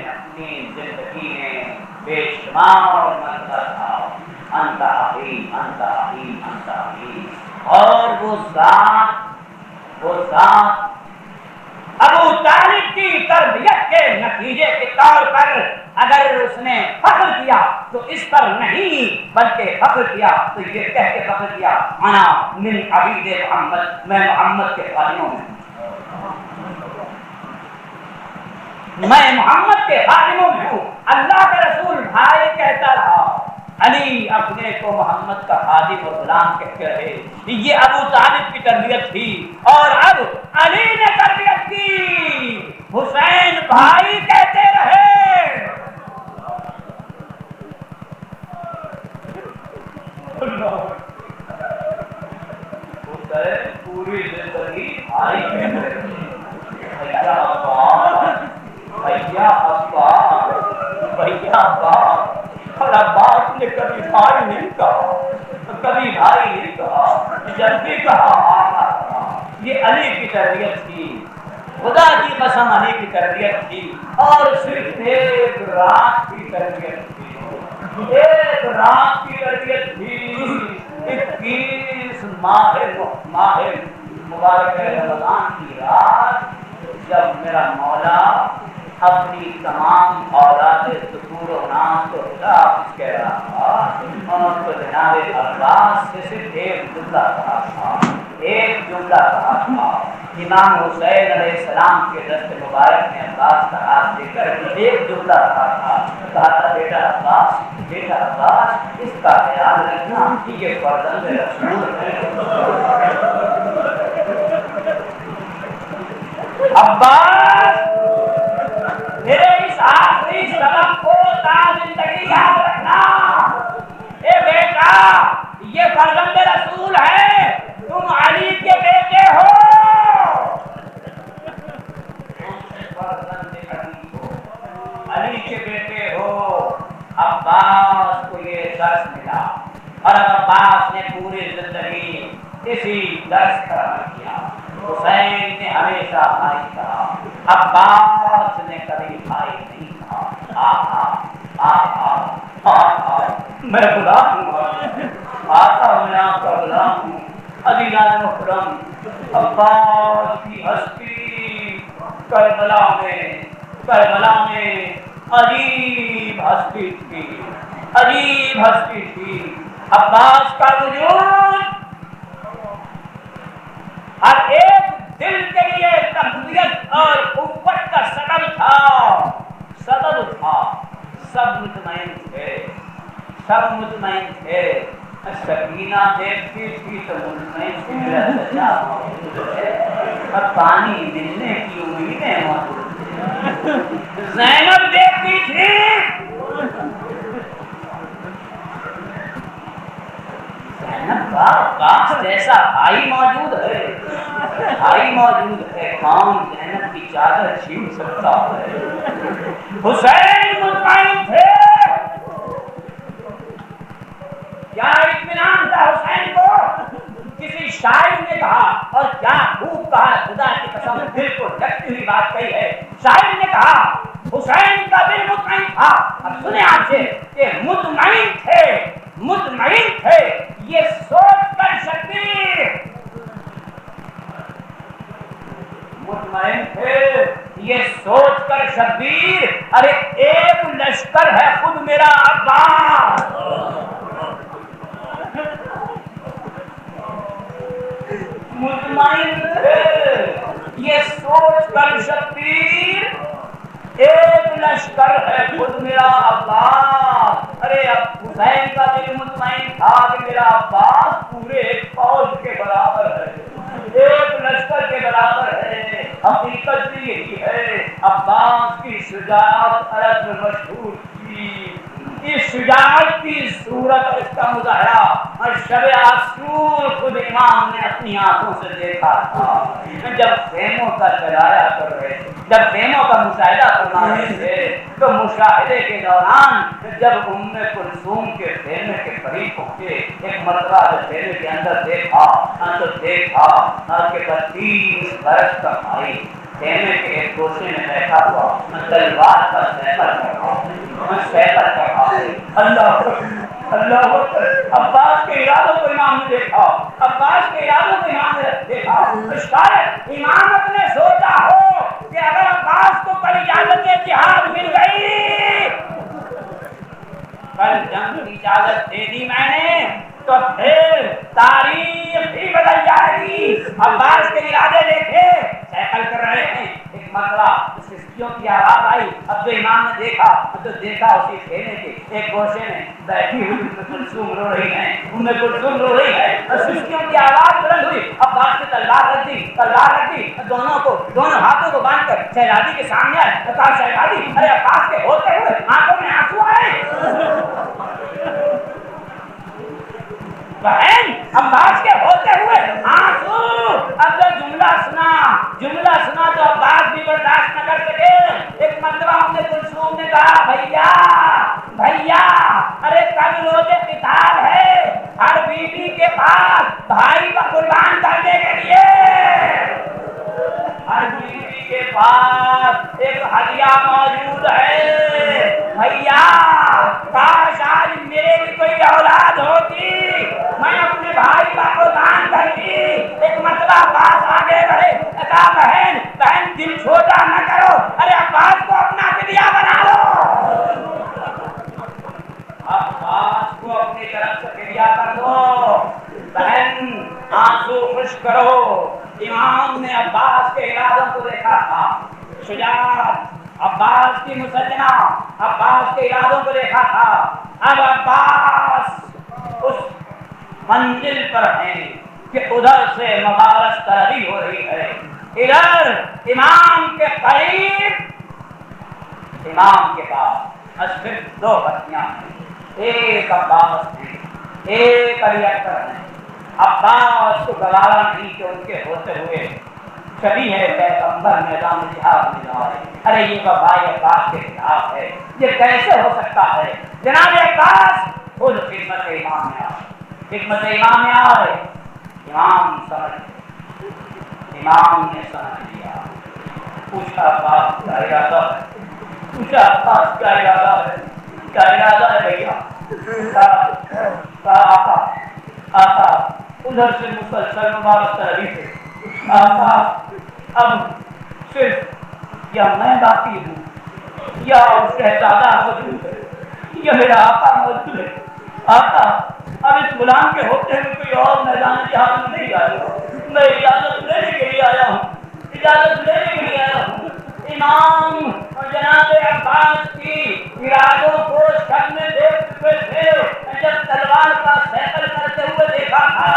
اپنی زندگی میں بے شمار مرتبہ کہا انت حکیم انت حکیم انت حکیم. اور وہ ذات ابو طالب کی تربیت کے نتیجے کے طور پر اگر اس نے فخر کیا تو اس پر نہیں بلکہ فخر کیا تو یہ کہہ کے فخر کیا انا من عبید محمد، میں محمد کے خادموں میں میں محمد کے خادموں میں ہوں. اللہ کا رسول بھائی کہتا رہا، علی اپنے کو محمد کا خادم اور غلام کہتے رہے. یہ ابو طالب کی تربیت تھی اور اب علی نے تربیت کی. حسین بھائی کہتے رہے. پوری زندگی بھائی بھیا اور عباس نے کبھی بھائی نہیں کہا، کبھی بھائی نہیں کہا، جب بھی کہا. یہ علی کی تربیت تھی، خدا کی قسم علی کی تربیت تھی. اور صرف ایک رات کی تربیت تھی، ایک رات کی تربیت تھی. 21 ماہ مبارک رمضان کی رات جب میرا مولا اپنی تمام اولاد ذکور و اناث کو خطاب کہہ رہا تھا اور تو جناب عباس سے صرف ایک جملہ کہا تھا، ایک جملہ کہا تھا. امام حسین علیہ السلام کے دست مبارک میں عباس کا ہاتھ دے کر ایک جملہ کہا تھا بیٹا عباس اس کا خیال رکھنا کہ یہ فرزند رسول ہے. عباس میرے اس آخری سبق کو تا زندگی یاد رکھنا. اے بیٹا یہ فرزند رسول ہے، تم علی کے بیٹے ہو. علی کے بیٹے ہو. عباس کو یہ درس ملا اور عباس نے پوری زندگی اسی درس کا عمل کیا. حسین نے ہمیشہ بھائی کہا، عباس نے کبھی بھائی نہیں کہا. میں غلام ہوں، آتا ہوں میں آپ کا غلام ہوں. عزیزان محترم، عباس کی ہستی کربلا میں عجیب ہستی تھی، عجیب ہستی تھی. عباس کا وجود ہر ایک دل کے لیے تقویت اور قوت کا سبب تھا. سب مطمئن تھے. سکینہ دیکھتی تھی تو مطمئن تھی میرا سچا موجود ہے اور پانی ملنے کی امیدیں موجود تھی. زینب دیکھتی تھی عباس جیسا بھائی موجود ہے، کون زینب کی چادر چھین سکتا ہے. حسین مطمئن تھے. کیا اطمینان تھا حسین کو. کسی شاعر نے کہا اور کیا خوب کہا، خدا کی قسم دل کو لگتی ہوئی بات کہی ہے. شاعر نے کہا حسین کا دل مطمئن تھا. اب سنیں آپ سے کہ مطمئن تھے یہ سوچ کر شبیر، مطمئن تھے یہ سوچ کر شبیر ارے ایک لشکر ہے خود میرا عباس. مطمئن تھے یہ سوچ کر شبیر ایک لشکر ہے خود میرا عباس. ارے اب حسین کا دل مطمئن تھا کہ میرا عباس پورے ایک فوج کے برابر ہے، ایک لشکر کے برابر ہے. حقیقت بھی یہی ہے. عباس کی شجاعت عرب میں مشہور تھی. اس شجاعت کی صورت اور اس کا مظاہرہ اور شب عاشور خود امام نے اپنی آنکھوں سے دیکھا تھا جب خیموں کا چلایا کر رہے تھے، جب خیموں کا مشاہدہ فرما رہے تھے تو مشاہدے کے دوران جب ام کلثوم کے خیمے کے قریب پہنچے ایک مرتبہ جب خیمے کے اندر دیکھا تو دیکھا کہ 32 برس کا بھائی خیمے کے ایک گوشے میں بیٹھا ہوا تلوار کا سیفر چڑھا ہے۔ اللہ عباس کے ارادوں کو امام نے دیکھا، عباس کے ارادوں کو امام نے دیکھا۔ شاید امام نے سوچا ہو کہ اگر عباس کو کل اجازت جہاد مل گئی، کل جنگ کی اجازت دے دی میں نے، تو پھر تاریخ بھی بدل جائے گی۔ عباس کے ارادے دیکھے سیکل کر رہے ہیں۔ ایک مرتبہ سسکیوں کی آواز آئی، اب تو امام نے دیکھا اسی خیمے کے ایک گوشے میں بیٹھی ہوئی ام کلثوم رو رہی ہے، ام کلثوم رو رہی ہے اور سسکیوں کی آواز بلند ہوئی۔ عباس نے تلوار رکھ دی، دونوں ہاتھوں کو باندھ کر شہزادی کے سامنے آئے اور کہا شہزادی، ارے عباس کے ہوتے ہوئے آنکھوں میں آنسو آئے۔ بہن عباس کے ہوتے ہوئے آنسو، اب جو جملہ سنا تو عباس بھی برداشت نہ کر سکے۔ ایک مرتبہ ام کلثوم نے کہا بھیا ارے کل روز قتال ہے، ہر بیوی کے پاس بھائی کا قربان کرنے کے لیے ہر بیوی کے پاس ایک ہدیہ موجود ہے۔ بھیا کاش آج میرے بھی کوئی اولاد ہوتی، میں اپنے بھائی کا قربان کرتی۔ ایک مرتبہ عباس آگے بڑھے، کہا بہن دل چھوٹا نہ کرو، ارے عباس کو اپنا فدیہ بنا لو، عباس کو اپنی طرف سے فدیہ کر دو۔ بہن آنسو خشک کرو۔ امام نے عباس کے ارادوں کو دیکھا تھا، شجاعت، عباس کی مسلمہ، عباس کے ارادوں کو دیکھا تھا۔ اب عباس اس منزل پر ہیں کہ ادھر سے مبارک طلبی ہو رہی ہے، ادھر امام کے قریب، امام کے پاس صرف 2 بچیاں ہیں، ایک عباس ہیں ایک علی اکبر ہیں۔ عباس کو گوارا نہیں کہ ان کے ہوتے ہوئے شبیہ ہے پیغمبر میدان جہاد میں جائے، ارے یہ بھائی عباس کے خلاف ہے، یہ کیسے ہو سکتا ہے؟ جناب عباس خود خدمت امام میں آئے، امام نے سمجھ لیا، پوچھا عباس کیا ارادہ ہے بھیا؟ آقا ادھر سے مسلسل مبارک طلبی سے آقا اب صرف یا میں باقی ہوں یا شہزادہ موجود ہے یا میرا آقا موجود ہے۔ آقا اب اس غلام کے ہوتے ہوئے کوئی اور میدان جہاد میں نہیں آیا، میں اجازت لینے کے لیے آیا ہوں۔ امام اور جناب عباس کی ارادوں کو شب میں دیکھ چکے تھے، جب تلوار کا سیکل کرتے ہوئے دیکھا تھا۔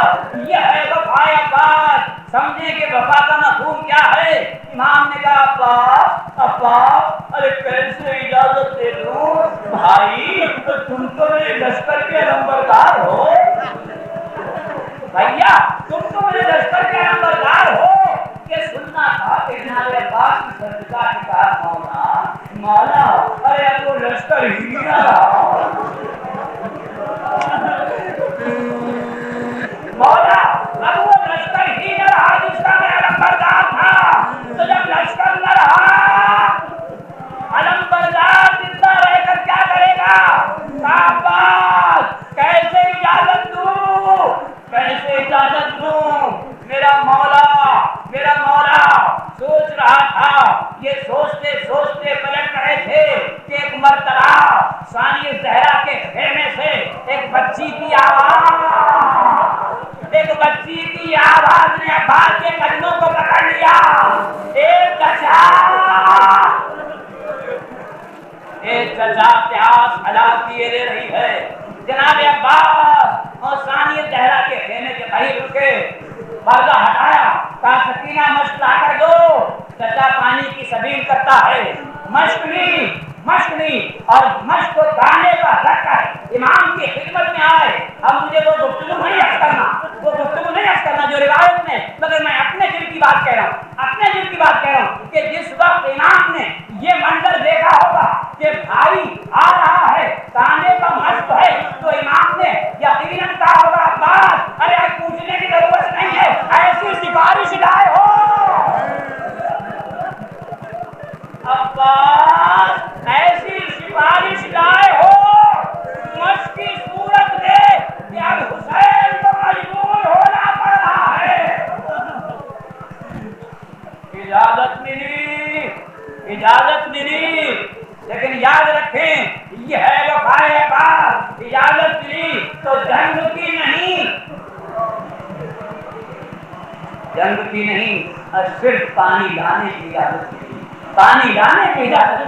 یہ ہے وفا عباس، سمجھے کہ وفا کا مفہوم کیا ہے؟ امام نے کہا عباس ارے کیسے اجازت دے دوں بھائی، تم تو میرے لشکر کے نمبردار ہو، بھیا تم تو میرے لشکر کے نمبردار ہو۔ یہ سننا تھا کہ جناب عباس کی صدقہ کے کہا مولا ارے اب وہ لشکر ہی نہ رہا، مولا اب وہ لشکر ہی نہ رہا جس کا میرا نمبردار تھا۔ تو جب لشکر نہ رہا، علمبردار زندہ رہ کر کیا کرے گا؟ عباس کیسے اجازت دوں؟ میرا مولا سوچ رہا تھا، یہ سوچتے پلٹ رہے تھے کہ ایک مرتبہ ثانی زہرا کے خیمے سے ایک بچی کی آواز نے عباس کے قدموں کو پکڑ لیا۔ ایک چچا پیاس ہلاک کیے دے رہی ہے۔ جناب عباس اور ثانی زہرا کے خیمے کے قریب رکے، پردہ ہٹایا، کہا سکینہ مشق لا کر دو۔ چچا پانی کی سبیل کرتا ہے، مشق لی، مشق نہیں اور مشق کو دانے کا رکھ کر امام کی خدمت میں آئے. اب مجھے وہ گفتگو نہیں عرض کرنا جو روایت میں، مگر میں اپنے دل کی بات کہہ رہا ہوں کہ جس وقت امام نے یہ منظر دیکھا ہوگا کہ بھائی آ رہا ہے، تانے کا مشق ہے، تو امام نے یقیناً کہا ہوگا عباس ارے پوچھنے کی ضرورت نہیں ہے، ایسی سفارش لائے ہو عباس، ایسی سفارش لائے ہو مشق کی صورت میں کہ اب حسین کو مجبور ہونا پڑ رہا ہے. اجازت ملی لیکن یاد رکھیں یہ ہے وفائے عباس. اجازت ملی تو جنگ کی نہیں اور صرف پانی لانے کی اجازت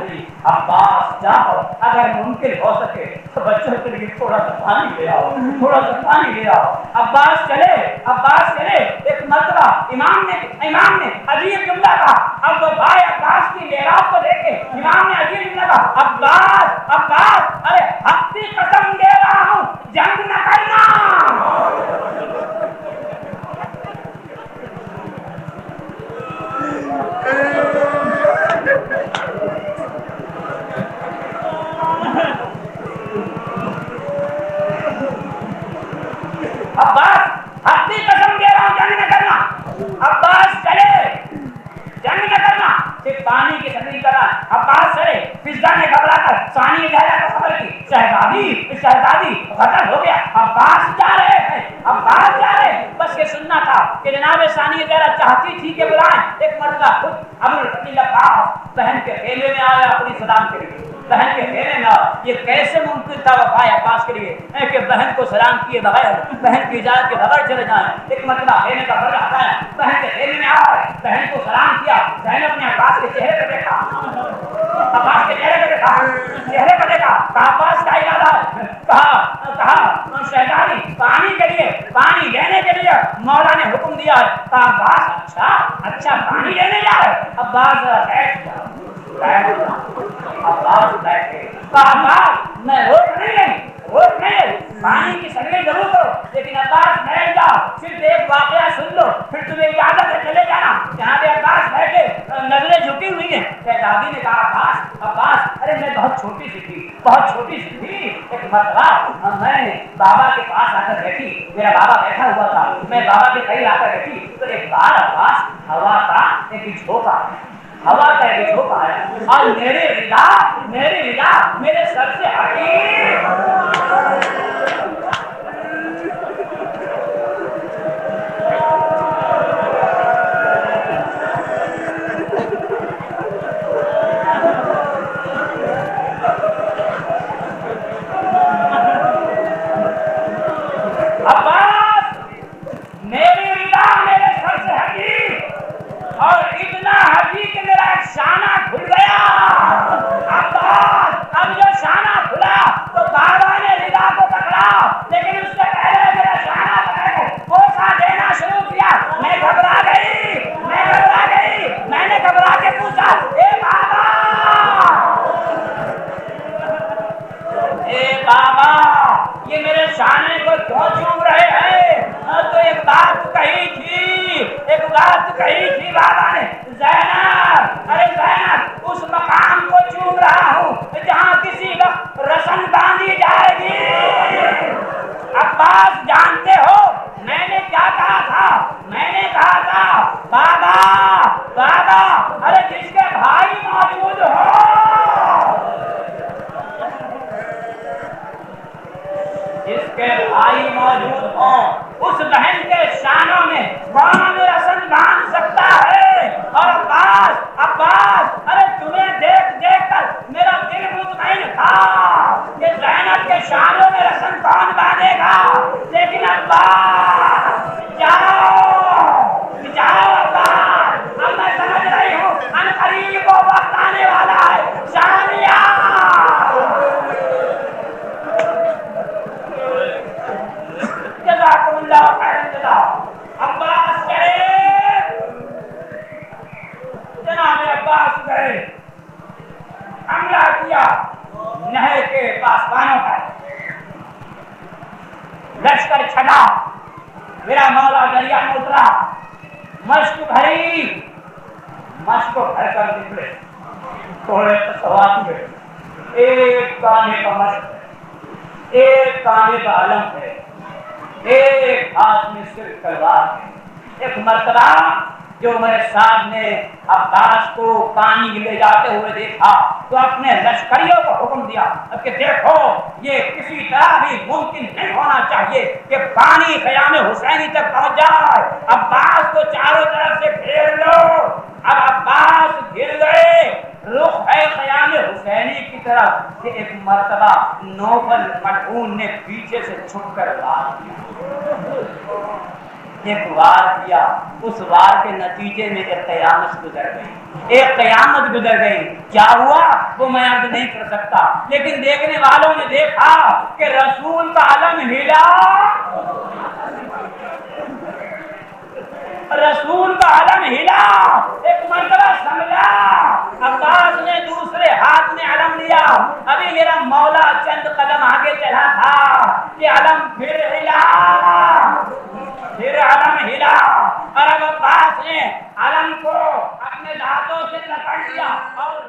ملی. عباس جاؤ، اگر ممکن ہو سکے تو بچوں کے لیے تھوڑا سا پانی لے آؤ. عباس چلے. ایک مرتبہ امام نے عجیب جملہ کہا. اب وہ بھائی عباس کی میراث کو دیکھے امام نے عجیب جملہ کہا عباس ارے حق کی قسم دے رہا ہوں جنگ نہ کرنا. عباس اپنی قسم دے رہا ہوں جنگ نہ کرنا. عباس چلے، جنگ نہ کرنا، صرف پانی کی تقریر کرنا. عباس چلے. فضا نے گھبرا کر ثانی زہرا کو خبر کی شہزادی قتل ہو گیا. عباس جا رہے ہیں. بس یہ سننا تھا کہ جناب ثانی زہرا چاہتی تھی کہ بلائیں. ایک مرتبہ خود بہن کے خیمے میں آیا اپنی سلام کے لیے. بہن کے خیمے میں آیا. یہ کیسے ممکن تھا وفائے عباس کے لیے کہ بہن کو سلام کیے بغیر، بہن کی اجازت کے بغیر چلے جائیں. ایک مرتبہ خیمے کا پردہ ہٹایا، بہن کے خیمے میں آیا، بہن کو سلام کیا. زینب نے عباس کے چہرے پہ دیکھا، کہا عباس کا ارادہ ہے. کہا شہزادی پانی لینے کے لیے مولا نے حکم دیا ہے. کہا عباس اچھا پانی لینے جا رہے. عباس بیٹھے. کہا عباس میں روک نہیں پانی کی سگائی ضرور کرو لیکن عباس بیٹھ جاؤ. صرف ایک واقعہ سن لو پھر تمہیں اجازت ہے چلے جانا. جہاں پہ عباس بیٹھے نظریں جھکی ہوئی ہیں. شہزادی نے کہا عباس ارے میں بہت چھوٹی سی تھی. ایک مرتبہ میں بابا کے پاس آ کر بیٹھی، میرا بابا بیٹھا ہوا تھا، میں بابا کے قریب آ کر بیٹھی تو ایک بار عباس ہوا کا ایک جھونکا آیا اور میرے رضا میرے سر سے ہٹی. عباس میری رضا میرے سر سے ہٹی اور اتنا ہٹی کہ میرا ایک شانہ کھل گیا. عباس اب جو شانہ کھلا تو بابا نے رضا کو پکڑا لیکن اس سے پہلے میرا شانہ پکڑ کے بوسہ دینا شروع کیا. میں گھبرا گئی. میں نے گھبرا کے پوچھا اے بابا یہ میرے شانے کو کیوں چوم رہے ہیں؟ تو ایک بات کہی تھی بابا نے. زینب اس مقام کو چوم رہا ہوں جہاں کسی وقت رسن باندھی جائے گی. عباس جانتے ہو میں نے کیا کہا تھا؟ میں نے کہا تھا بابا ارے جس کے بھائی موجود ہو اس بہن کے شانوں میں کون رسن باندھ سکتا ہے؟ اور عباس ارے تمہیں دیکھ کر میرا دل مطمئن تھا کہ زینب کے شانوں میں رسن کون باندھے گا. لیکن عباس جاؤ عباس. اب میں سمجھ رہی ہوں عنقریب وہ وقت آنے والا ہے. شامیہ جزاکم اللہ خیرا جزاک. عباس گئے، جناب عباس گئے. حملہ کیا نہر کے پاسبانوں پر، لشکر چھٹا، میرا مولا دریا میں اترا، مشق بھری، مشق کو بھر کر نکلے، تھوڑے سوات ہوئے، ایک کانے کا مشق ہے، ایک کانے کا علم ہے، ایک ہاتھ میں صرف تلوار ہے۔ ایک مرتبہ جو میرے صاحب نے عباس کو پانی لے جاتے ہوئے دیکھا تو اپنے لشکریوں کو حکم دیا کہ دیکھو یہ کسی طرح بھی ممکن نہیں ہونا چاہیے کہ پانی خیام حسینی تک پہنچ جائے، عباس کو چاروں طرف سے گھیر لو۔ اب عباس گر گئے، رخ ہے خیام حسینی کی طرف کہ ایک مرتبہ نوبل ملعون نے پیچھے سے چھپ کر وار کیا، ایک وار کیا، اس وار کے نتیجے میں ایک قیامت گزر گئی، ایک قیامت گزر گئی۔ کیا ہوا وہ میں عرض نہیں کر سکتا، لیکن دیکھنے والوں نے دیکھا کہ رسول کا علم ہلا، رسول کا علم ہلا، ایک مرتبہ سمجھا، عباس نے دوسرے ہاتھ میں علم لیا، ابھی میرا مولا چند قدم آگے چلا تھا کہ علم پھر ہلا، پھر علم ہلا، اور اب عباس نے علم کو اپنے دانتوں سے پکڑ لیا اور